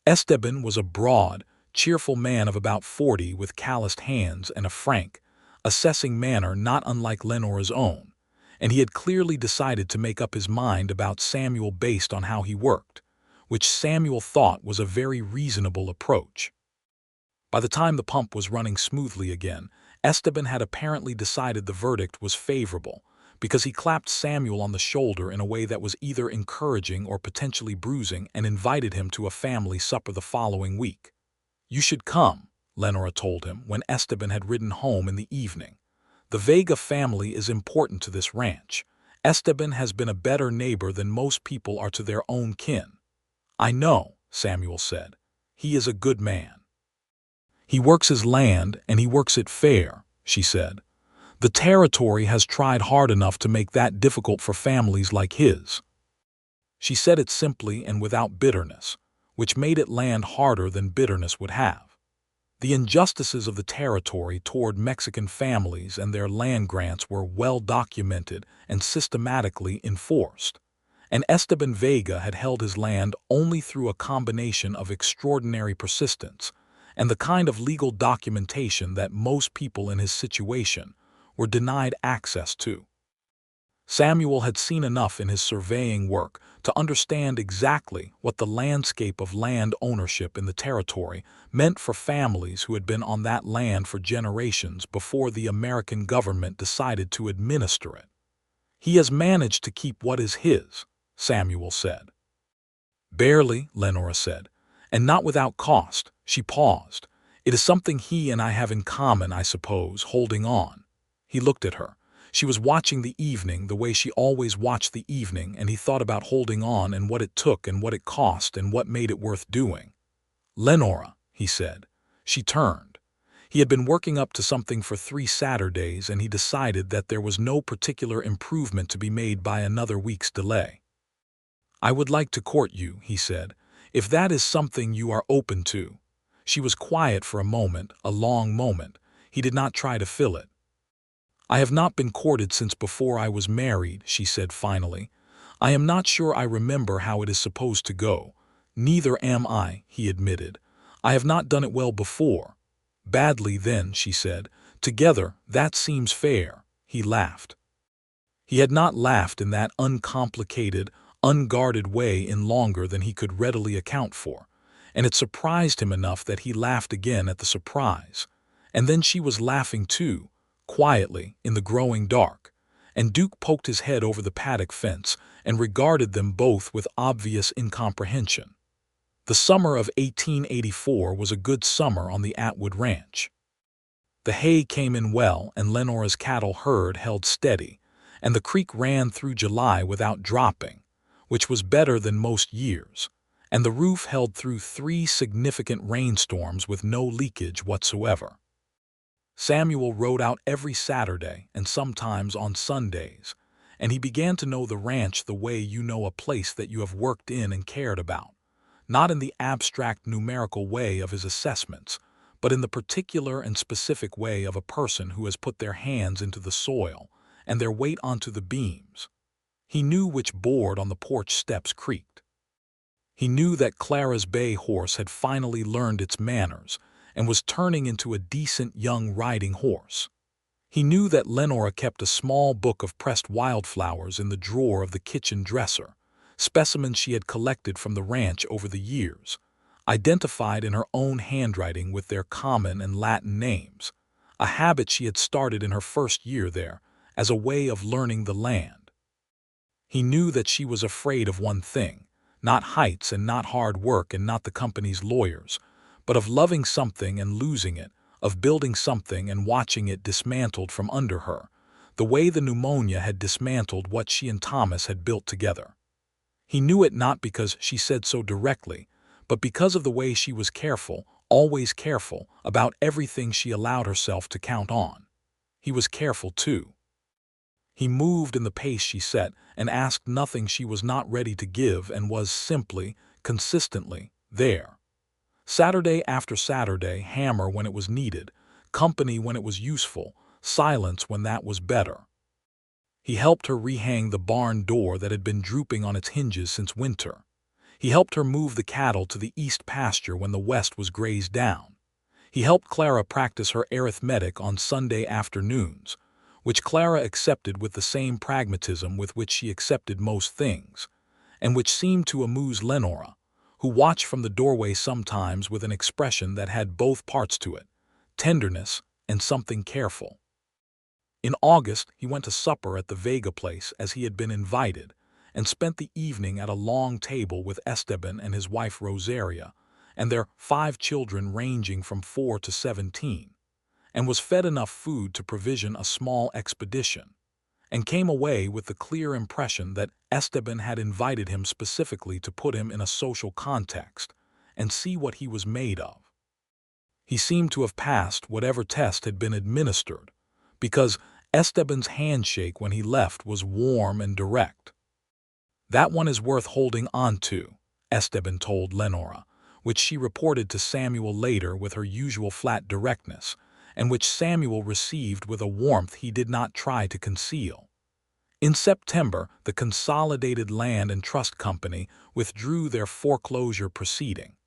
Esteban was a broad, cheerful man of about 40 with calloused hands and a frank, assessing manner not unlike Lenora's own, and he had clearly decided to make up his mind about Samuel based on how he worked, which Samuel thought was a very reasonable approach. By the time the pump was running smoothly again, Esteban had apparently decided the verdict was favorable, because he clapped Samuel on the shoulder in a way that was either encouraging or potentially bruising and invited him to a family supper the following week. You should come, Lenora told him when Esteban had ridden home in the evening. The Vega family is important to this ranch. Esteban has been a better neighbor than most people are to their own kin. I know, Samuel said. He is a good man. He works his land and he works it fair, she said. The territory has tried hard enough to make that difficult for families like his. She said it simply and without bitterness, which made it land harder than bitterness would have. The injustices of the territory toward Mexican families and their land grants were well documented and systematically enforced, and Esteban Vega had held his land only through a combination of extraordinary persistence and the kind of legal documentation that most people in his situation were denied access to. Samuel had seen enough in his surveying work to understand exactly what the landscape of land ownership in the territory meant for families who had been on that land for generations before the American government decided to administer it. He has managed to keep what is his, Samuel said. Barely, Lenora said, and not without cost. She paused. It is something he and I have in common, I suppose, holding on. He looked at her. She was watching the evening the way she always watched the evening, and he thought about holding on and what it took and what it cost and what made it worth doing. Lenora, he said. She turned. He had been working up to something for 3 Saturdays, and he decided that there was no particular improvement to be made by another week's delay. I would like to court you, he said, if that is something you are open to. She was quiet for a moment, a long moment. He did not try to fill it. I have not been courted since before I was married, she said finally. I am not sure I remember how it is supposed to go. Neither am I, he admitted. I have not done it well before. Badly then, she said. Together, that seems fair. He laughed. He had not laughed in that uncomplicated, unguarded way in longer than he could readily account for, and it surprised him enough that he laughed again at the surprise. And then she was laughing too, quietly, in the growing dark, and Duke poked his head over the paddock fence and regarded them both with obvious incomprehension. The summer of 1884 was a good summer on the Atwood ranch. The hay came in well, and Lenora's cattle herd held steady, and the creek ran through July without dropping, which was better than most years, and the roof held through 3 significant rainstorms with no leakage whatsoever. Samuel rode out every Saturday and sometimes on Sundays, and he began to know the ranch the way you know a place that you have worked in and cared about, not in the abstract numerical way of his assessments, but in the particular and specific way of a person who has put their hands into the soil and their weight onto the beams. He knew which board on the porch steps creaked. He knew that Clara's bay horse had finally learned its manners and was turning into a decent young riding horse. He knew that Lenora kept a small book of pressed wildflowers in the drawer of the kitchen dresser, specimens she had collected from the ranch over the years, identified in her own handwriting with their common and Latin names, a habit she had started in her first year there, as a way of learning the land. He knew that she was afraid of one thing, not heights and not hard work and not the company's lawyers, but of loving something and losing it, of building something and watching it dismantled from under her, the way the pneumonia had dismantled what she and Thomas had built together. He knew it not because she said so directly, but because of the way she was careful, always careful, about everything she allowed herself to count on. He was careful, too. He moved in the pace she set and asked nothing she was not ready to give and was simply, consistently, there. Saturday after Saturday, hammer when it was needed, company when it was useful, silence when that was better. He helped her rehang the barn door that had been drooping on its hinges since winter. He helped her move the cattle to the east pasture when the west was grazed down. He helped Clara practice her arithmetic on Sunday afternoons, which Clara accepted with the same pragmatism with which she accepted most things, and which seemed to amuse Lenora, who watched from the doorway sometimes with an expression that had both parts to it, tenderness and something careful. In August, he went to supper at the Vega place as he had been invited, and spent the evening at a long table with Esteban and his wife Rosaria, and their 5 children ranging from 4 to 17, and was fed enough food to provision a small expedition, and came away with the clear impression that Esteban had invited him specifically to put him in a social context and see what he was made of. He seemed to have passed whatever test had been administered, because Esteban's handshake when he left was warm and direct. "That one is worth holding on to," Esteban told Lenora, which she reported to Samuel later with her usual flat directness, and which Samuel received with a warmth he did not try to conceal. In September, the Consolidated Land and Trust Company withdrew their foreclosure proceeding.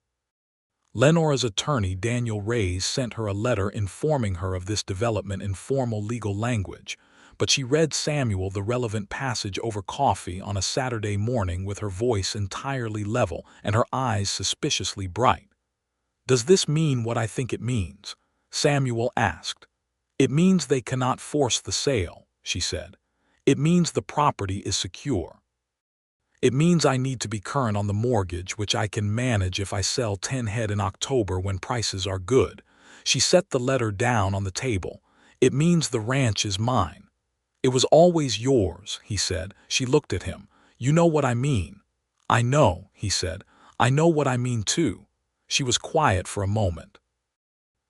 Lenora's attorney, Daniel Reyes, sent her a letter informing her of this development in formal legal language, but she read Samuel the relevant passage over coffee on a Saturday morning with her voice entirely level and her eyes suspiciously bright. "Does this mean what I think it means?" Samuel asked. "It means they cannot force the sale," she said. "It means the property is secure. It means I need to be current on the mortgage, which I can manage if I sell 10 head in October when prices are good." She set the letter down on the table. "It means the ranch is mine." "It was always yours," he said. She looked at him. "You know what I mean." "I know," he said. "I know what I mean, too." She was quiet for a moment.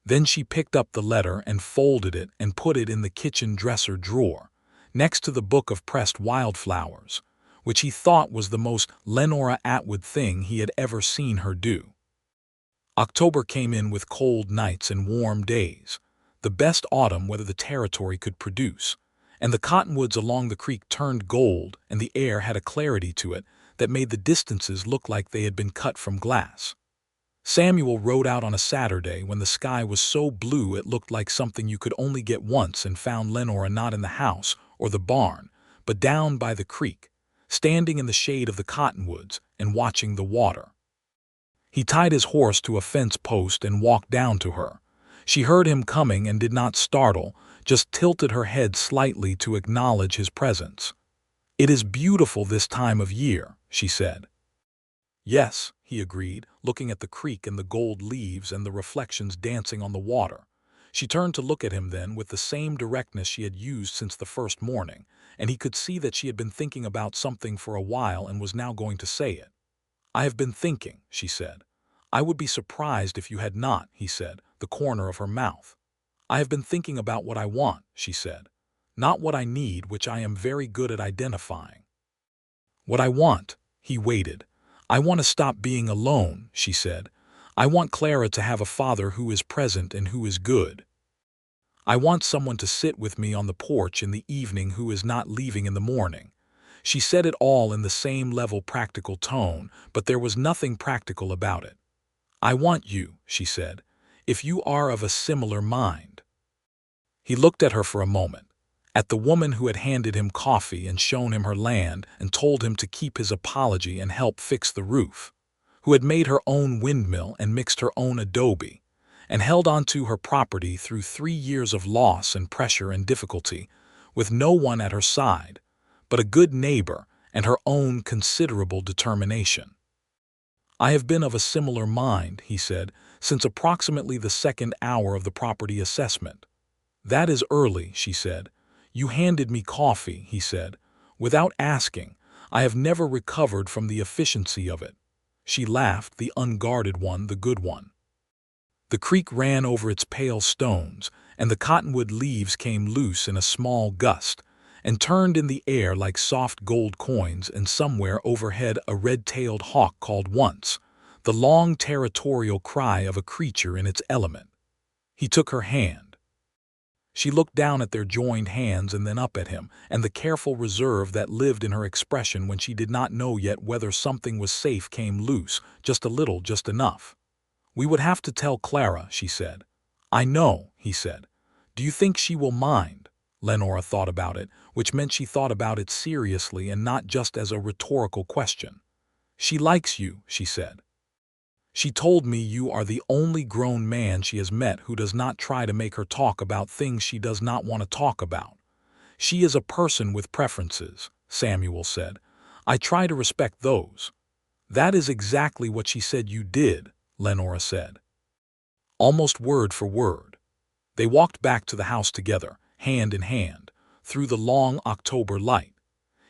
Then she picked up the letter and folded it and put it in the kitchen dresser drawer, next to the book of pressed wildflowers, which he thought was the most Lenora Atwood thing he had ever seen her do. October came in with cold nights and warm days, the best autumn weather the territory could produce, and the cottonwoods along the creek turned gold and the air had a clarity to it that made the distances look like they had been cut from glass. Samuel rode out on a Saturday when the sky was so blue it looked like something you could only get once, and found Lenora not in the house or the barn, but down by the creek, standing in the shade of the cottonwoods and watching the water. He tied his horse to a fence post and walked down to her. She heard him coming and did not startle, just tilted her head slightly to acknowledge his presence. "It is beautiful this time of year," she said. "Yes," he agreed, looking at the creek and the gold leaves and the reflections dancing on the water. She turned to look at him then with the same directness she had used since the first morning, and he could see that she had been thinking about something for a while and was now going to say it. "I have been thinking," she said. "I would be surprised if you had not," he said, the corner of her mouth. "I have been thinking about what I want," she said. "Not what I need, which I am very good at identifying. What I want." He waited. "I want to stop being alone," she said. "I want Clara to have a father who is present and who is good. I want someone to sit with me on the porch in the evening who is not leaving in the morning." She said it all in the same level practical tone, but there was nothing practical about it. "I want you," she said, "if you are of a similar mind." He looked at her for a moment, at the woman who had handed him coffee and shown him her land and told him to keep his apology and help fix the roof, who had made her own windmill and mixed her own adobe, and held on to her property through 3 years of loss and pressure and difficulty, with no one at her side, but a good neighbor and her own considerable determination. "I have been of a similar mind," he said, "since approximately the 2nd hour of the property assessment." "That is early," she said. "You handed me coffee," he said, "without asking. I have never recovered from the efficiency of it." She laughed, the unguarded one, the good one. The creek ran over its pale stones, and the cottonwood leaves came loose in a small gust, and turned in the air like soft gold coins, and somewhere overhead a red-tailed hawk called once, the long territorial cry of a creature in its element. He took her hand. She looked down at their joined hands and then up at him, and the careful reserve that lived in her expression when she did not know yet whether something was safe came loose, just a little, just enough. "We would have to tell Clara," she said. "I know," he said. "Do you think she will mind?" Lenora thought about it, which meant she thought about it seriously and not just as a rhetorical question. "She likes you," she said. "She told me you are the only grown man she has met who does not try to make her talk about things she does not want to talk about. She is a person with preferences," Samuel said. "I try to respect those." "That is exactly what she said you did," Lenora said. Almost word for word. They walked back to the house together, hand in hand, through the long October light.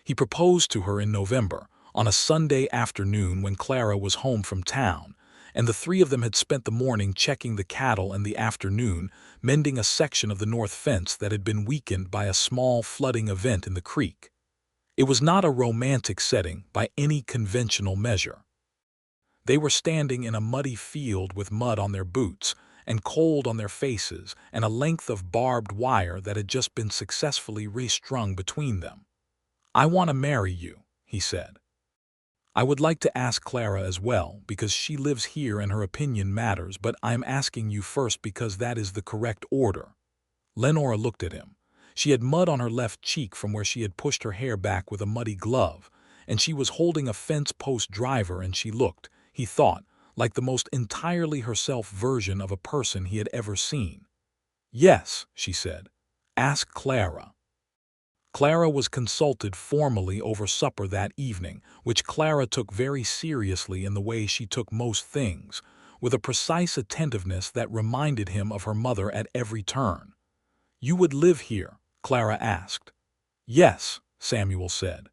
He proposed to her in November, on a Sunday afternoon when Clara was home from town, and the three of them had spent the morning checking the cattle and the afternoon mending a section of the north fence that had been weakened by a small flooding event in the creek. It was not a romantic setting by any conventional measure. They were standing in a muddy field with mud on their boots and cold on their faces and a length of barbed wire that had just been successfully restrung between them. "I want to marry you," he said. "I would like to ask Clara as well, because she lives here and her opinion matters, but I am asking you first because that is the correct order." Lenora looked at him. She had mud on her left cheek from where she had pushed her hair back with a muddy glove, and she was holding a fence post driver, and she looked, he thought, like the most entirely herself version of a person he had ever seen. "Yes," she said. "Ask Clara." Clara was consulted formally over supper that evening, which Clara took very seriously in the way she took most things, with a precise attentiveness that reminded him of her mother at every turn. "You would live here?" Clara asked. "Yes," Samuel said.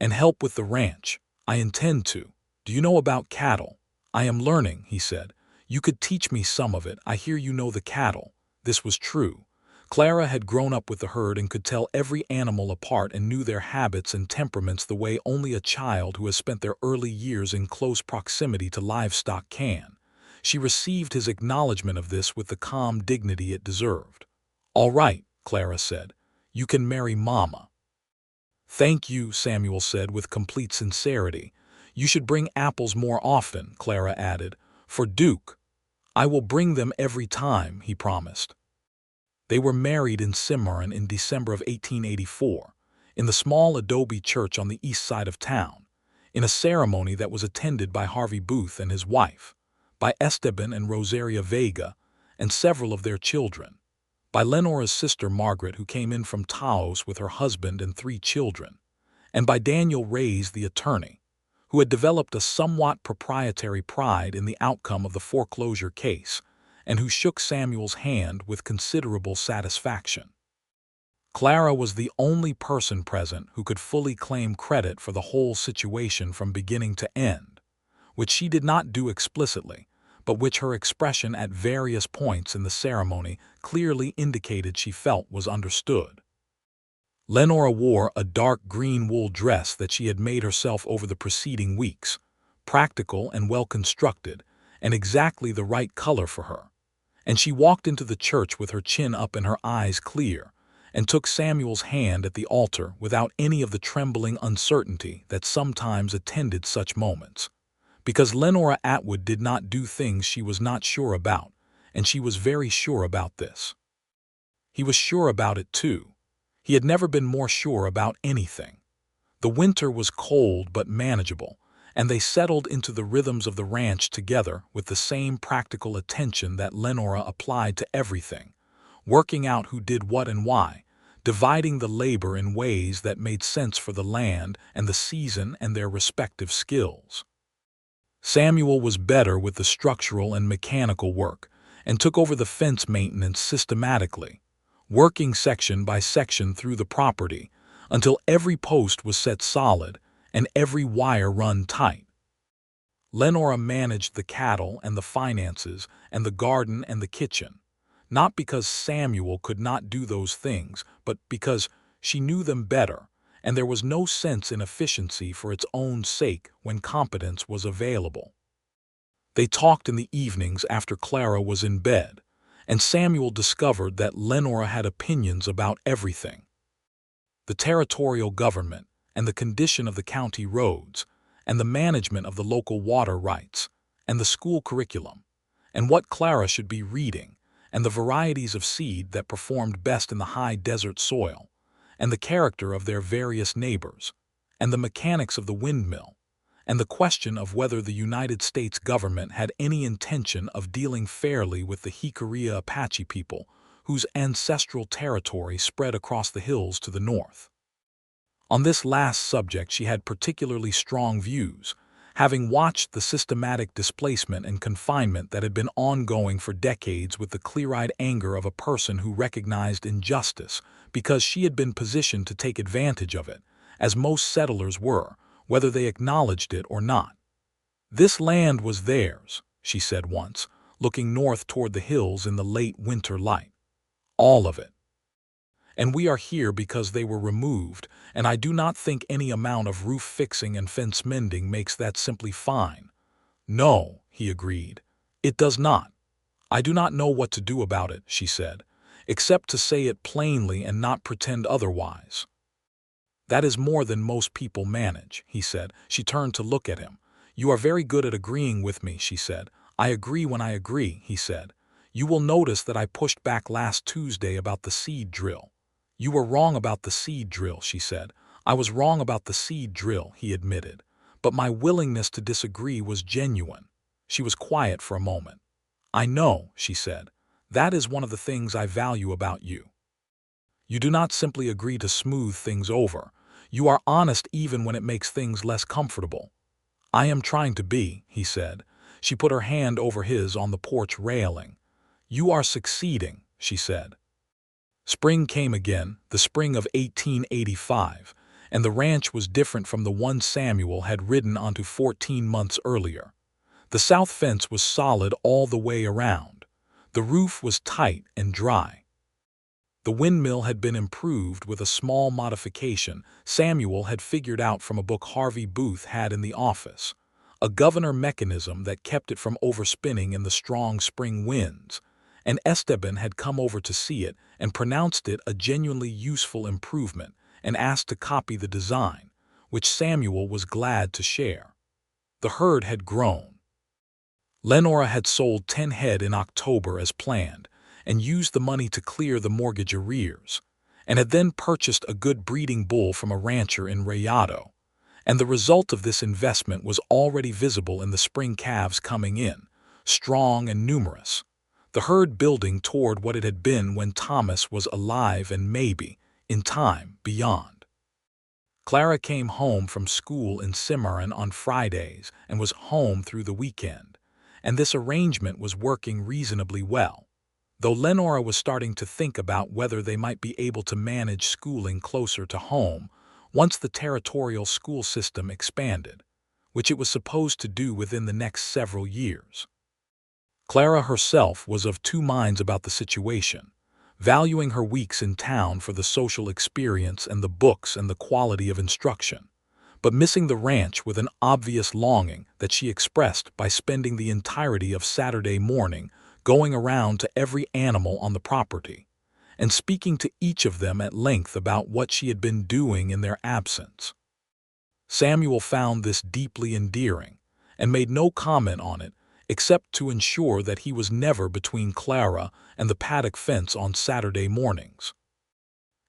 "And help with the ranch?" "I intend to. Do you know about cattle?" "I am learning," he said. "You could teach me some of it. I hear you know the cattle." This was true. Clara had grown up with the herd and could tell every animal apart and knew their habits and temperaments the way only a child who has spent their early years in close proximity to livestock can. She received his acknowledgment of this with the calm dignity it deserved. "All right," Clara said. "You can marry Mama." "Thank you," Samuel said with complete sincerity. "You should bring apples more often," Clara added, "for Duke." "I will bring them every time," he promised. They were married in Cimarron in December of 1884, in the small adobe church on the east side of town, in a ceremony that was attended by Harvey Booth and his wife, by Esteban and Rosaria Vega, and several of their children, by Lenora's sister Margaret, who came in from Taos with her husband and 3 children, and by Daniel Reyes, the attorney, who had developed a somewhat proprietary pride in the outcome of the foreclosure case, and who shook Samuel's hand with considerable satisfaction. Clara was the only person present who could fully claim credit for the whole situation from beginning to end, which she did not do explicitly, but which her expression at various points in the ceremony clearly indicated she felt was understood. Lenora wore a dark green wool dress that she had made herself over the preceding weeks, practical and well-constructed, and exactly the right color for her. And she walked into the church with her chin up and her eyes clear, and took Samuel's hand at the altar without any of the trembling uncertainty that sometimes attended such moments. Because Lenora Atwood did not do things she was not sure about, and she was very sure about this. He was sure about it too. He had never been more sure about anything. The winter was cold but manageable, and they settled into the rhythms of the ranch together with the same practical attention that Lenora applied to everything, working out who did what and why, dividing the labor in ways that made sense for the land and the season and their respective skills. Samuel was better with the structural and mechanical work and took over the fence maintenance systematically, working section by section through the property until every post was set solid and every wire run tight. Lenora managed the cattle and the finances and the garden and the kitchen, not because Samuel could not do those things, but because she knew them better, and there was no sense in efficiency for its own sake when competence was available. They talked in the evenings after Clara was in bed, and Samuel discovered that Lenora had opinions about everything: the territorial government, and the condition of the county roads, and the management of the local water rights, and the school curriculum, and what Clara should be reading, and the varieties of seed that performed best in the high desert soil, and the character of their various neighbors, and the mechanics of the windmill, and the question of whether the United States government had any intention of dealing fairly with the Jicarilla Apache people, whose ancestral territory spread across the hills to the north. On this last subject she had particularly strong views, having watched the systematic displacement and confinement that had been ongoing for decades with the clear-eyed anger of a person who recognized injustice because she had been positioned to take advantage of it, as most settlers were, whether they acknowledged it or not. "This land was theirs," she said once, looking north toward the hills in the late winter light. "All of it. And we are here because they were removed, and I do not think any amount of roof fixing and fence mending makes that simply fine." "No," he agreed, "it does not. I do not know what to do about it," she said, "except to say it plainly and not pretend otherwise." "That is more than most people manage," he said. She turned to look at him. "You are very good at agreeing with me," she said. "I agree when I agree," he said. "You will notice that I pushed back last Tuesday about the seed drill." "You were wrong about the seed drill," she said. "I was wrong about the seed drill," he admitted. "But my willingness to disagree was genuine." She was quiet for a moment. "I know," she said. "That is one of the things I value about you. You do not simply agree to smooth things over. You are honest even when it makes things less comfortable." "I am trying to be," he said. She put her hand over his on the porch railing. "You are succeeding," she said. Spring came again, the spring of 1885, and the ranch was different from the one Samuel had ridden onto 14 months earlier. The south fence was solid all the way around. The roof was tight and dry. The windmill had been improved with a small modification Samuel had figured out from a book Harvey Booth had in the office, a governor mechanism that kept it from overspinning in the strong spring winds, and Esteban had come over to see it and pronounced it a genuinely useful improvement and asked to copy the design, which Samuel was glad to share. The herd had grown. Lenora had sold 10 head in October as planned and used the money to clear the mortgage arrears, and had then purchased a good breeding bull from a rancher in Rayado, and the result of this investment was already visible in the spring calves coming in, strong and numerous, the herd building toward what it had been when Thomas was alive and maybe, in time, beyond. Clara came home from school in Cimarron on Fridays and was home through the weekend, and this arrangement was working reasonably well, though Lenora was starting to think about whether they might be able to manage schooling closer to home once the territorial school system expanded, which it was supposed to do within the next several years. Clara herself was of two minds about the situation, valuing her weeks in town for the social experience and the books and the quality of instruction, but missing the ranch with an obvious longing that she expressed by spending the entirety of Saturday morning going around to every animal on the property and speaking to each of them at length about what she had been doing in their absence. Samuel found this deeply endearing and made no comment on it except to ensure that he was never between Clara and the paddock fence on Saturday mornings.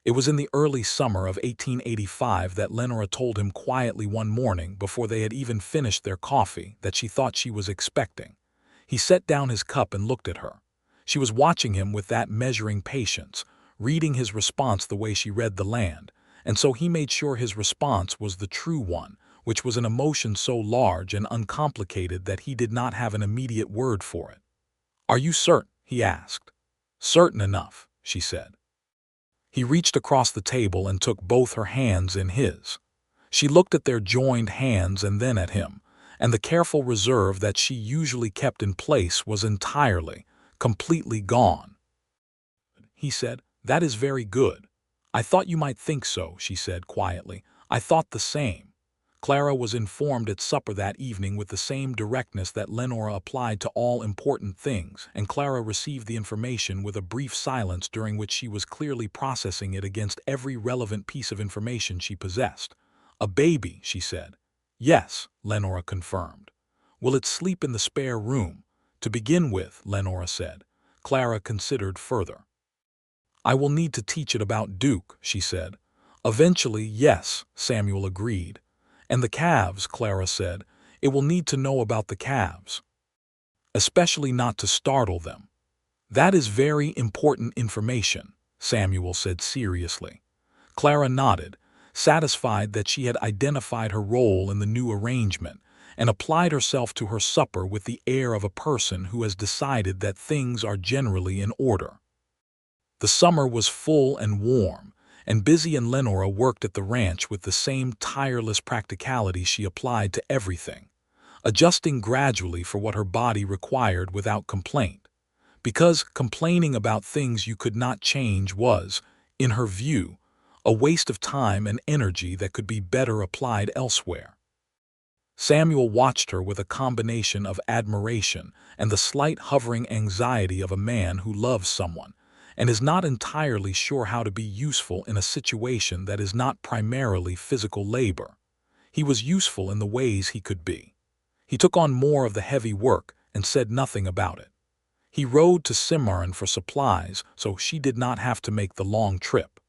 It was in the early summer of 1885 that Lenora told him quietly one morning before they had even finished their coffee that she thought she was expecting. He set down his cup and looked at her. She was watching him with that measuring patience, reading his response the way she read the land, and so he made sure his response was the true one, which was an emotion so large and uncomplicated that he did not have an immediate word for it. "Are you certain?" he asked. "Certain enough," she said. He reached across the table and took both her hands in his. She looked at their joined hands and then at him, and the careful reserve that she usually kept in place was entirely, completely gone. He said, "That is very good. I thought you might think so," she said quietly. "I thought the same." Clara was informed at supper that evening with the same directness that Lenora applied to all important things, and Clara received the information with a brief silence during which she was clearly processing it against every relevant piece of information she possessed. "A baby," she said. "Yes," Lenora confirmed. "Will it sleep in the spare room?" "To begin with," Lenora said. Clara considered further. "I will need to teach it about Duke," she said. "Eventually, yes," Samuel agreed. "And the calves," Clara said. "It will need to know about the calves. Especially not to startle them." "That is very important information," Samuel said seriously. Clara nodded, satisfied that she had identified her role in the new arrangement, and applied herself to her supper with the air of a person who has decided that things are generally in order. The summer was full and warm, and Busy and Lenora worked at the ranch with the same tireless practicality she applied to everything, adjusting gradually for what her body required without complaint, because complaining about things you could not change was, in her view, a waste of time and energy that could be better applied elsewhere. Samuel watched her with a combination of admiration and the slight hovering anxiety of a man who loves someone and is not entirely sure how to be useful in a situation that is not primarily physical labor. He was useful in the ways he could be. He took on more of the heavy work and said nothing about it. He rode to Cimarron for supplies, so she did not have to make the long trip.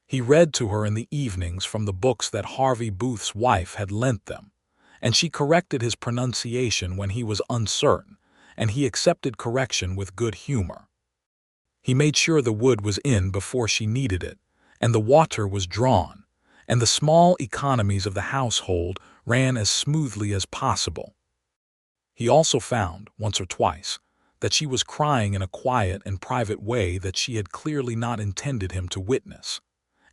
He read to her in the evenings from the books that Harvey Booth's wife had lent them, and she corrected his pronunciation when he was uncertain, and he accepted correction with good humor. He made sure the wood was in before she needed it, and the water was drawn, and the small economies of the household ran as smoothly as possible. He also found, once or twice, that she was crying in a quiet and private way that she had clearly not intended him to witness,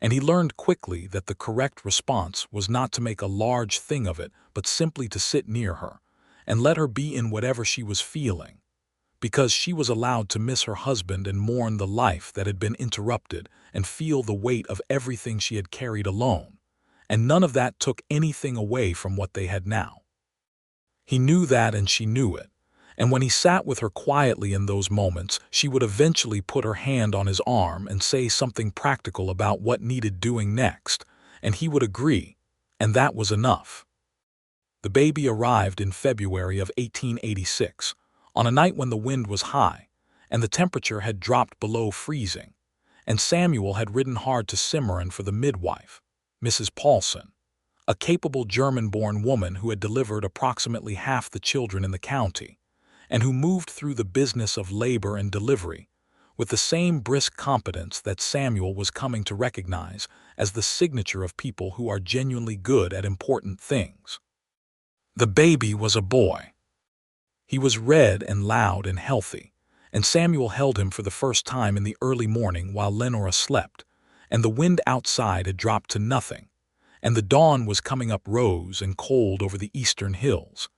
and he learned quickly that the correct response was not to make a large thing of it, but simply to sit near her, and let her be in whatever she was feeling, because she was allowed to miss her husband and mourn the life that had been interrupted and feel the weight of everything she had carried alone, and none of that took anything away from what they had now. He knew that and she knew it, and when he sat with her quietly in those moments, she would eventually put her hand on his arm and say something practical about what needed doing next, and he would agree, and that was enough. The baby arrived in February of 1886, on a night when the wind was high, and the temperature had dropped below freezing, and Samuel had ridden hard to Cimarron for the midwife, Mrs. Paulson, a capable German-born woman who had delivered approximately half the children in the county, and who moved through the business of labor and delivery with the same brisk competence that Samuel was coming to recognize as the signature of people who are genuinely good at important things. The baby was a boy. He was red and loud and healthy, and Samuel held him for the first time in the early morning while Lenora slept, and the wind outside had dropped to nothing, and the dawn was coming up rose and cold over the eastern hills,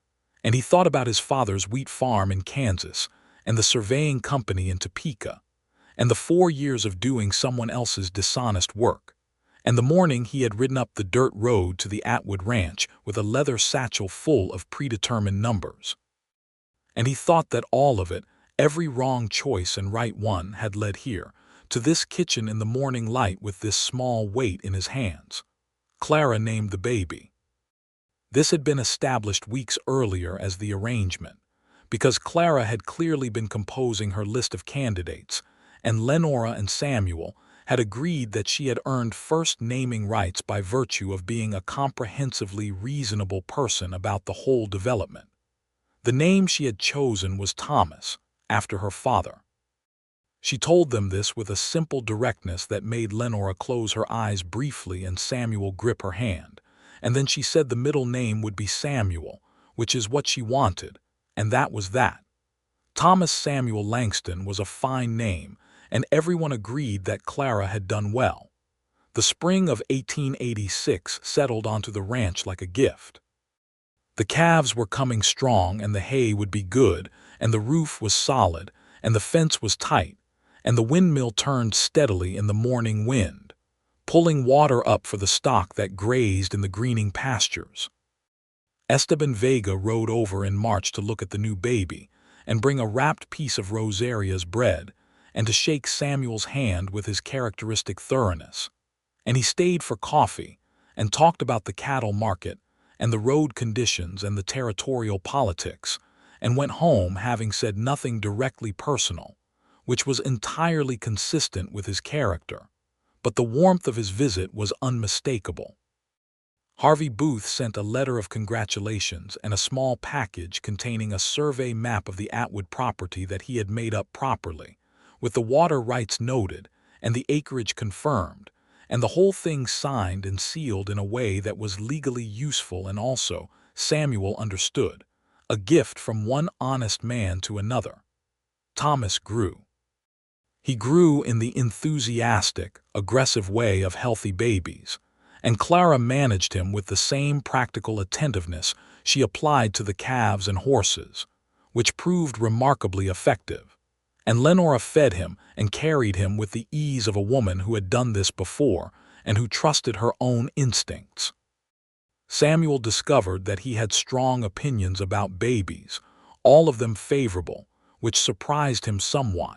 and he thought about his father's wheat farm in Kansas, and the surveying company in Topeka, and the 4 years of doing someone else's dishonest work, and the morning he had ridden up the dirt road to the Atwood ranch with a leather satchel full of predetermined numbers. And he thought that all of it, every wrong choice and right one, had led here, to this kitchen in the morning light with this small weight in his hands. Clara named the baby. This had been established weeks earlier as the arrangement, because Clara had clearly been composing her list of candidates, and Lenora and Samuel had agreed that she had earned first naming rights by virtue of being a comprehensively reasonable person about the whole development. The name she had chosen was Thomas, after her father. She told them this with a simple directness that made Lenora close her eyes briefly and Samuel grip her hand, and then she said the middle name would be Samuel, which is what she wanted, and that was that. Thomas Samuel Langston was a fine name, and everyone agreed that Clara had done well. The spring of 1886 settled onto the ranch like a gift. The calves were coming strong, and the hay would be good, and the roof was solid, and the fence was tight, and the windmill turned steadily in the morning wind, pulling water up for the stock that grazed in the greening pastures. Esteban Vega rode over in March to look at the new baby and bring a wrapped piece of Rosaria's bread and to shake Samuel's hand with his characteristic thoroughness. And he stayed for coffee and talked about the cattle market and the road conditions and the territorial politics, and went home having said nothing directly personal, which was entirely consistent with his character, but the warmth of his visit was unmistakable. Harvey Booth sent a letter of congratulations and a small package containing a survey map of the Atwood property that he had made up properly, with the water rights noted and the acreage confirmed, and the whole thing signed and sealed in a way that was legally useful and also, Samuel understood, a gift from one honest man to another. Thomas grew. He grew in the enthusiastic, aggressive way of healthy babies, and Clara managed him with the same practical attentiveness she applied to the calves and horses, which proved remarkably effective. And Lenora fed him and carried him with the ease of a woman who had done this before and who trusted her own instincts. Samuel discovered that he had strong opinions about babies, all of them favorable, which surprised him somewhat,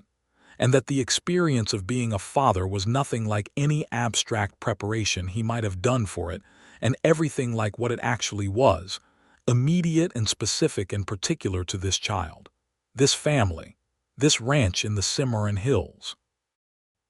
and that the experience of being a father was nothing like any abstract preparation he might have done for it, and everything like what it actually was, immediate and specific and particular to this child, this family, this ranch in the Cimarron Hills.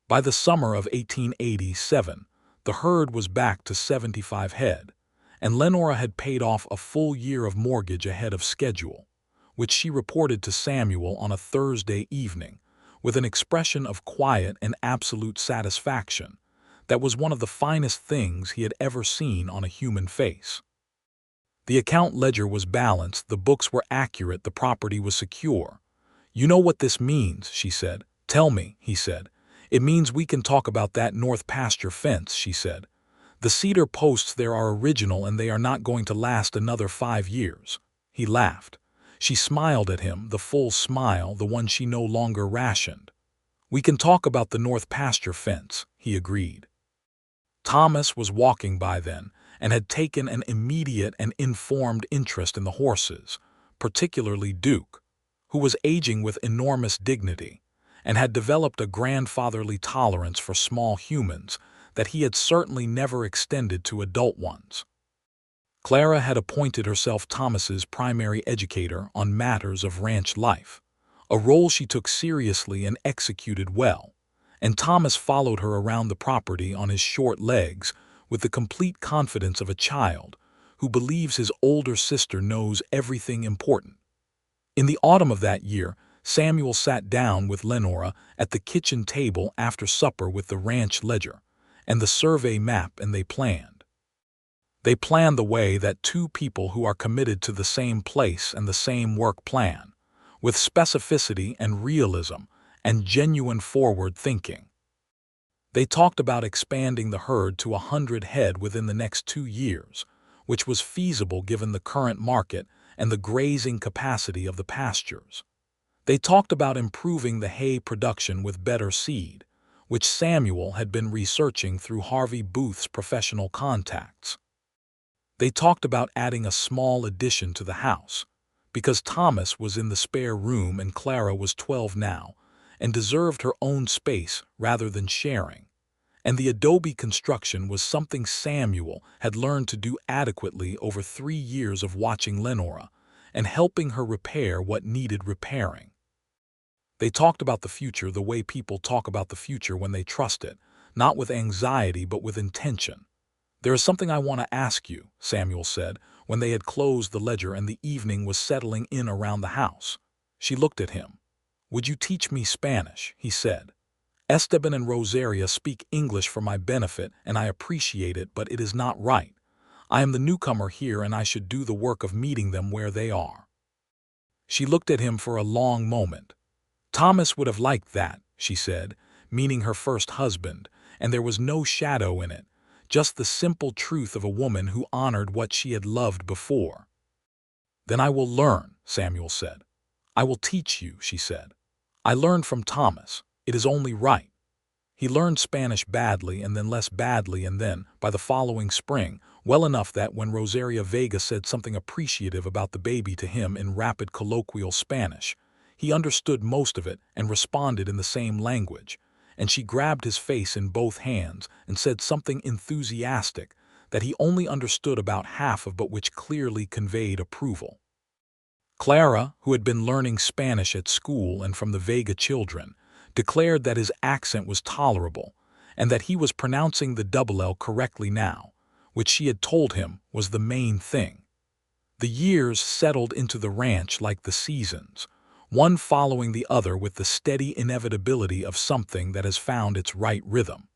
By the summer of 1887, the herd was back to 75 head, and Lenora had paid off a full year of mortgage ahead of schedule, which she reported to Samuel on a Thursday evening, with an expression of quiet and absolute satisfaction that was one of the finest things he had ever seen on a human face. The account ledger was balanced, the books were accurate, the property was secure. "You know what this means," she said. "Tell me," he said. "It means we can talk about that north pasture fence," she said. "The cedar posts there are original and they are not going to last another 5 years." He laughed. She smiled at him, the full smile, the one she no longer rationed. "We can talk about the north pasture fence," he agreed. Thomas was walking by then and had taken an immediate and informed interest in the horses, particularly Duke, who was aging with enormous dignity, and had developed a grandfatherly tolerance for small humans that he had certainly never extended to adult ones. Clara had appointed herself Thomas's primary educator on matters of ranch life, a role she took seriously and executed well, and Thomas followed her around the property on his short legs with the complete confidence of a child who believes his older sister knows everything important. In the autumn of that year, Samuel sat down with Lenora at the kitchen table after supper with the ranch ledger and the survey map, and they planned. They plan the way that two people who are committed to the same place and the same work plan, with specificity and realism and genuine forward thinking. They talked about expanding the herd to 100 head within the next 2 years, which was feasible given the current market and the grazing capacity of the pastures. They talked about improving the hay production with better seed, which Samuel had been researching through Harvey Booth's professional contacts. They talked about adding a small addition to the house, because Thomas was in the spare room and Clara was 12 now, and deserved her own space rather than sharing, and the adobe construction was something Samuel had learned to do adequately over 3 years of watching Lenora and helping her repair what needed repairing. They talked about the future the way people talk about the future when they trust it, not with anxiety but with intention. "There is something I want to ask you," Samuel said, when they had closed the ledger and the evening was settling in around the house. She looked at him. "Would you teach me Spanish?" he said. "Esteban and Rosaria speak English for my benefit, and I appreciate it, but it is not right. I am the newcomer here, and I should do the work of meeting them where they are." She looked at him for a long moment. "Thomas would have liked that," she said, meaning her first husband, and there was no shadow in it, just the simple truth of a woman who honored what she had loved before. "Then I will learn," Samuel said. "I will teach you," she said. "I learned from Thomas. It is only right." He learned Spanish badly and then less badly, and then, by the following spring, well enough that when Rosaria Vega said something appreciative about the baby to him in rapid colloquial Spanish, he understood most of it and responded in the same language, and she grabbed his face in both hands and said something enthusiastic that he only understood about half of but which clearly conveyed approval. Clara, who had been learning Spanish at school and from the Vega children, declared that his accent was tolerable and that he was pronouncing the double L correctly now, which she had told him was the main thing. The years settled into the ranch like the seasons, one following the other with the steady inevitability of something that has found its right rhythm.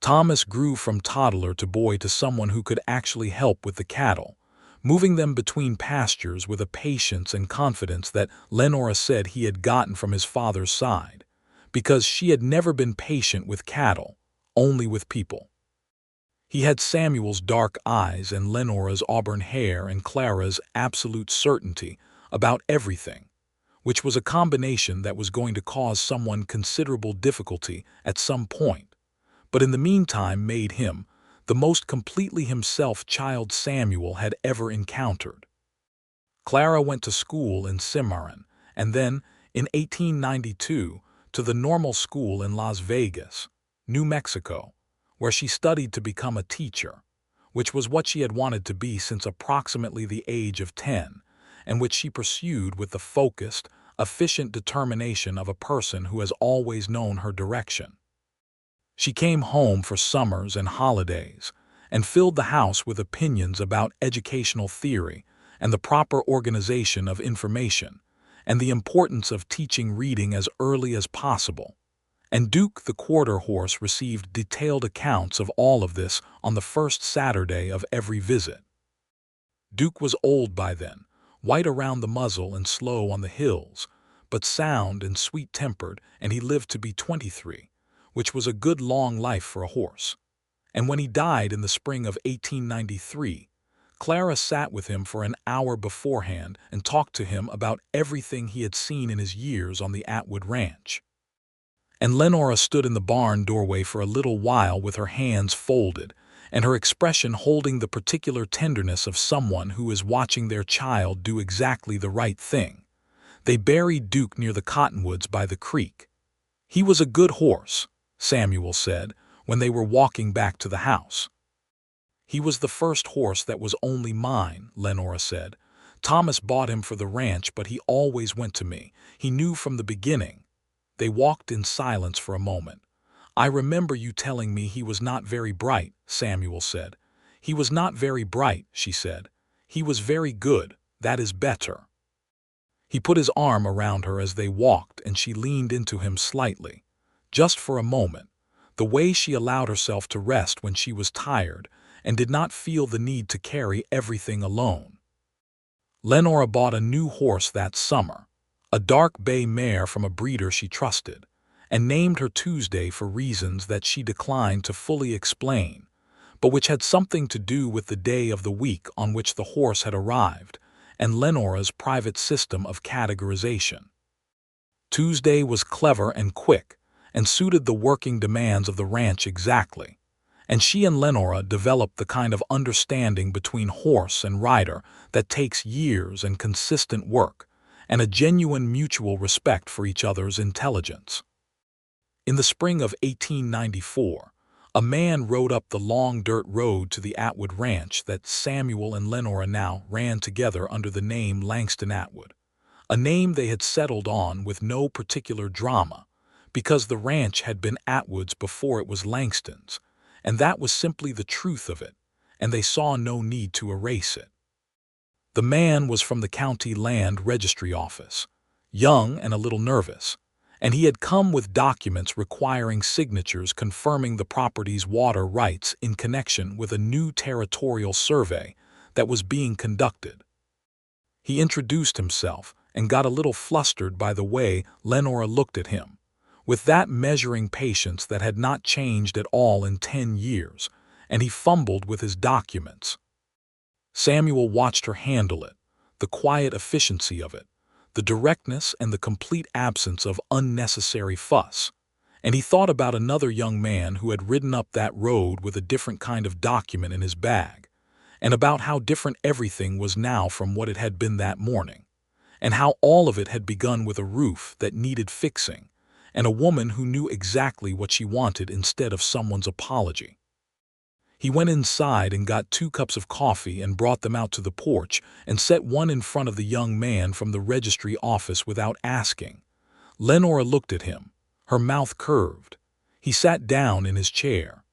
Thomas grew from toddler to boy to someone who could actually help with the cattle, moving them between pastures with a patience and confidence that Lenora said he had gotten from his father's side, because she had never been patient with cattle, only with people. He had Samuel's dark eyes and Lenora's auburn hair and Clara's absolute certainty about everything, which was a combination that was going to cause someone considerable difficulty at some point, but in the meantime made him the most completely himself child Samuel had ever encountered. Clara went to school in Cimarron, and then, in 1892, to the normal school in Las Vegas, New Mexico, where she studied to become a teacher, which was what she had wanted to be since approximately the age of 10, and which she pursued with the focused, efficient determination of a person who has always known her direction. She came home for summers and holidays, and filled the house with opinions about educational theory and the proper organization of information, and the importance of teaching reading as early as possible. And Duke the quarter horse received detailed accounts of all of this on the first Saturday of every visit. Duke was old by then, white around the muzzle and slow on the hills, but sound and sweet-tempered, and he lived to be 23, which was a good long life for a horse. And when he died in the spring of 1893, Clara sat with him for an hour beforehand and talked to him about everything he had seen in his years on the Atwood ranch. And Lenora stood in the barn doorway for a little while with her hands folded, and her expression holding the particular tenderness of someone who is watching their child do exactly the right thing. They buried Duke near the cottonwoods by the creek. "He was a good horse," Samuel said, when they were walking back to the house. "He was the first horse that was only mine," Lenora said. "Thomas bought him for the ranch, but he always went to me. He knew from the beginning." They walked in silence for a moment. "I remember you telling me he was not very bright," Samuel said. "He was not very bright," she said. "He was very good. That is better." He put his arm around her as they walked, and she leaned into him slightly, just for a moment, the way she allowed herself to rest when she was tired and did not feel the need to carry everything alone. Lenora bought a new horse that summer, a dark bay mare from a breeder she trusted, and named her Tuesday for reasons that she declined to fully explain, but which had something to do with the day of the week on which the horse had arrived, and Lenora's private system of categorization. Tuesday was clever and quick, and suited the working demands of the ranch exactly, and she and Lenora developed the kind of understanding between horse and rider that takes years and consistent work, and a genuine mutual respect for each other's intelligence. In the spring of 1894, a man rode up the long dirt road to the Atwood ranch that Samuel and Lenora now ran together under the name Langston Atwood, a name they had settled on with no particular drama, because the ranch had been Atwood's before it was Langston's, and that was simply the truth of it, and they saw no need to erase it. The man was from the county land registry office, young and a little nervous, and he had come with documents requiring signatures confirming the property's water rights in connection with a new territorial survey that was being conducted. He introduced himself and got a little flustered by the way Lenora looked at him, with that measuring patience that had not changed at all in 10 years, and he fumbled with his documents. Samuel watched her handle it, the quiet efficiency of it, the directness and the complete absence of unnecessary fuss, and he thought about another young man who had ridden up that road with a different kind of document in his bag, and about how different everything was now from what it had been that morning, and how all of it had begun with a roof that needed fixing, and a woman who knew exactly what she wanted instead of someone's apology. He went inside and got 2 cups of coffee and brought them out to the porch and set one in front of the young man from the registry office without asking. Lenora looked at him, her mouth curved. He sat down in his chair.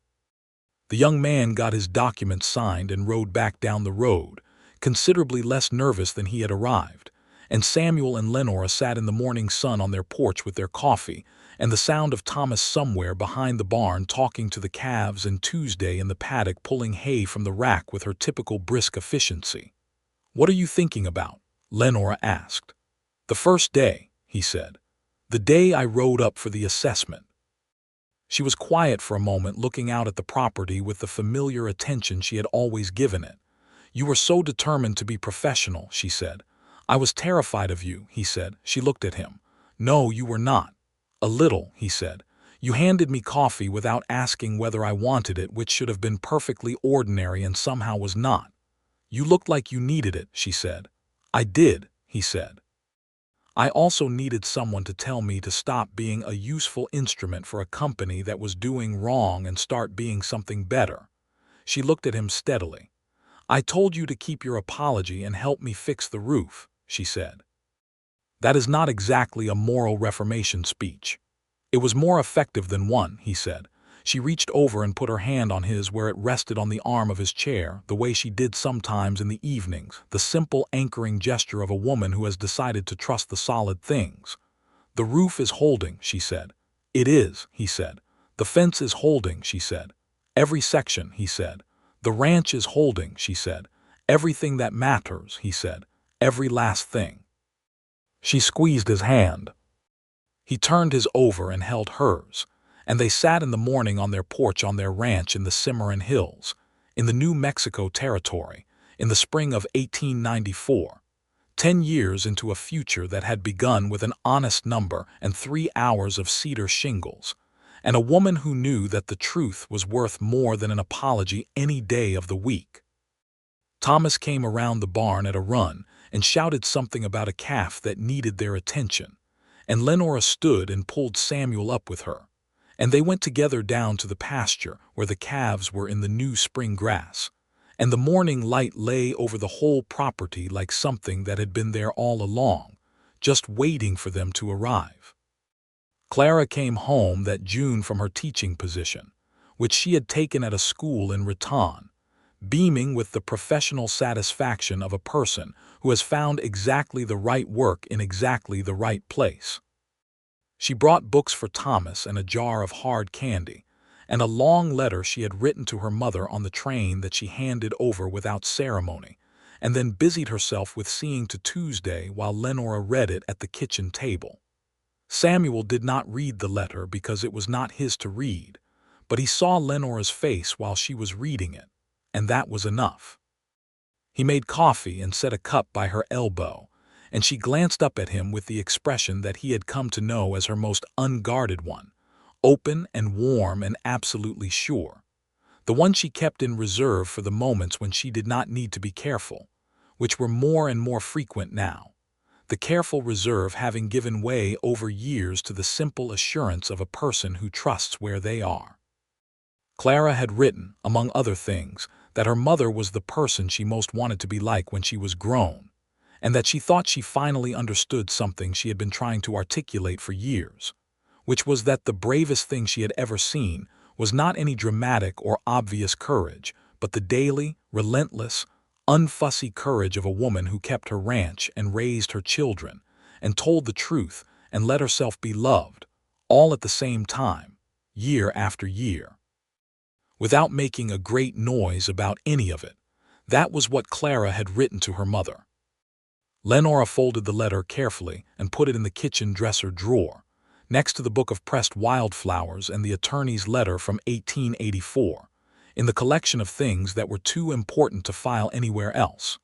The young man got his documents signed and rode back down the road, considerably less nervous than he had arrived, and Samuel and Lenora sat in the morning sun on their porch with their coffee, and the sound of Thomas somewhere behind the barn talking to the calves and Tuesday in the paddock pulling hay from the rack with her typical brisk efficiency. "What are you thinking about?" Lenora asked. "The first day," he said. "The day I rode up for the assessment." She was quiet for a moment, looking out at the property with the familiar attention she had always given it. "You were so determined to be professional," she said. "I was terrified of you," he said. She looked at him. "No, you were not." "A little," he said. "You handed me coffee without asking whether I wanted it, which should have been perfectly ordinary and somehow was not." "You looked like you needed it," she said. "I did," he said. "I also needed someone to tell me to stop being a useful instrument for a company that was doing wrong and start being something better." She looked at him steadily. "I told you to keep your apology and help me fix the roof," she said. "That is not exactly a moral reformation speech." "It was more effective than one," he said. She reached over and put her hand on his where it rested on the arm of his chair, the way she did sometimes in the evenings, the simple anchoring gesture of a woman who has decided to trust the solid things. "The roof is holding," she said. "It is," he said. "The fence is holding," she said. "Every section," he said. "The ranch is holding," she said. "Everything that matters," he said. "Every last thing." She squeezed his hand. He turned his over and held hers, and they sat in the morning on their porch on their ranch in the Cimarron Hills, in the New Mexico Territory, in the spring of 1894, 10 years into a future that had begun with an honest number and 3 hours of cedar shingles, and a woman who knew that the truth was worth more than an apology any day of the week. Thomas came around the barn at a run and shouted something about a calf that needed their attention, and Lenora stood and pulled Samuel up with her, and they went together down to the pasture where the calves were in the new spring grass, and the morning light lay over the whole property like something that had been there all along, just waiting for them to arrive. Clara came home that June from her teaching position, which she had taken at a school in Raton, beaming with the professional satisfaction of a person who has found exactly the right work in exactly the right place. She brought books for Thomas and a jar of hard candy, and a long letter she had written to her mother on the train that she handed over without ceremony, and then busied herself with seeing to Tuesday while Lenora read it at the kitchen table. Samuel did not read the letter because it was not his to read, but he saw Lenora's face while she was reading it, and that was enough. He made coffee and set a cup by her elbow, and she glanced up at him with the expression that he had come to know as her most unguarded one, open and warm and absolutely sure, the one she kept in reserve for the moments when she did not need to be careful, which were more and more frequent now, the careful reserve having given way over years to the simple assurance of a person who trusts where they are. Clara had written, among other things, that her mother was the person she most wanted to be like when she was grown, and that she thought she finally understood something she had been trying to articulate for years, which was that the bravest thing she had ever seen was not any dramatic or obvious courage, but the daily, relentless, unfussy courage of a woman who kept her ranch and raised her children, and told the truth and let herself be loved, all at the same time, year after year, without making a great noise about any of it. That was what Clara had written to her mother. Lenora folded the letter carefully and put it in the kitchen dresser drawer, next to the book of pressed wildflowers and the attorney's letter from 1884, in the collection of things that were too important to file anywhere else.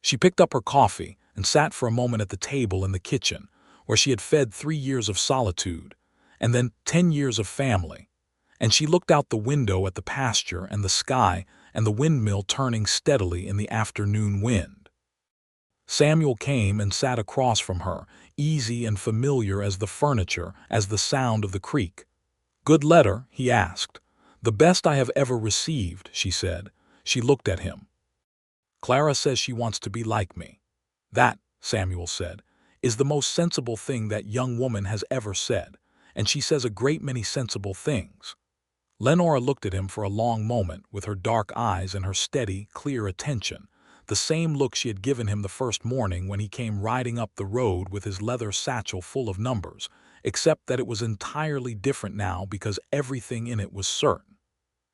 She picked up her coffee and sat for a moment at the table in the kitchen, where she had fed 3 years of solitude, and then 10 years of family, and she looked out the window at the pasture and the sky and the windmill turning steadily in the afternoon wind. Samuel came and sat across from her, easy and familiar as the furniture, as the sound of the creek. "Good letter?" he asked. "The best I have ever received," she said. She looked at him. "Clara says she wants to be like me." "That," Samuel said, "is the most sensible thing that young woman has ever said, and she says a great many sensible things." Lenora looked at him for a long moment with her dark eyes and her steady, clear attention, the same look she had given him the first morning when he came riding up the road with his leather satchel full of numbers, except that it was entirely different now because everything in it was certain.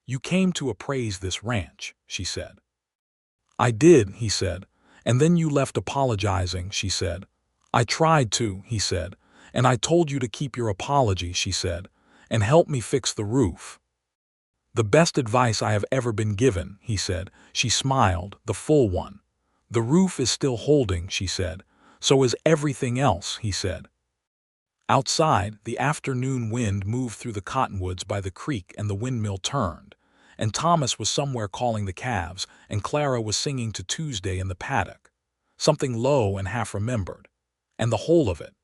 "You came to appraise this ranch," she said. "I did," he said. "And then you left apologizing," she said. "I tried to," he said. "And I told you to keep your apology," she said, "and help me fix the roof." "The best advice I have ever been given," he said. She smiled, the full one. "The roof is still holding," she said. "So is everything else," he said. Outside, the afternoon wind moved through the cottonwoods by the creek and the windmill turned, and Thomas was somewhere calling the calves, and Clara was singing to Tuesday in the paddock, something low and half-remembered, and the whole of it,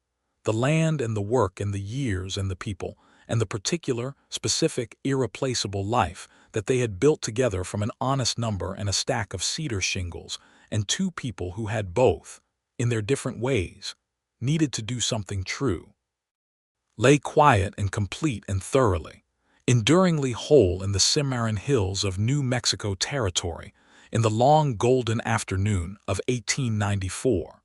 the land and the work and the years and the people, and the particular, specific, irreplaceable life that they had built together from an honest number and a stack of cedar shingles, and two people who had both, in their different ways, needed to do something true. Lay quiet and complete and thoroughly, enduringly whole in the Cimarron hills of New Mexico territory in the long golden afternoon of 1894.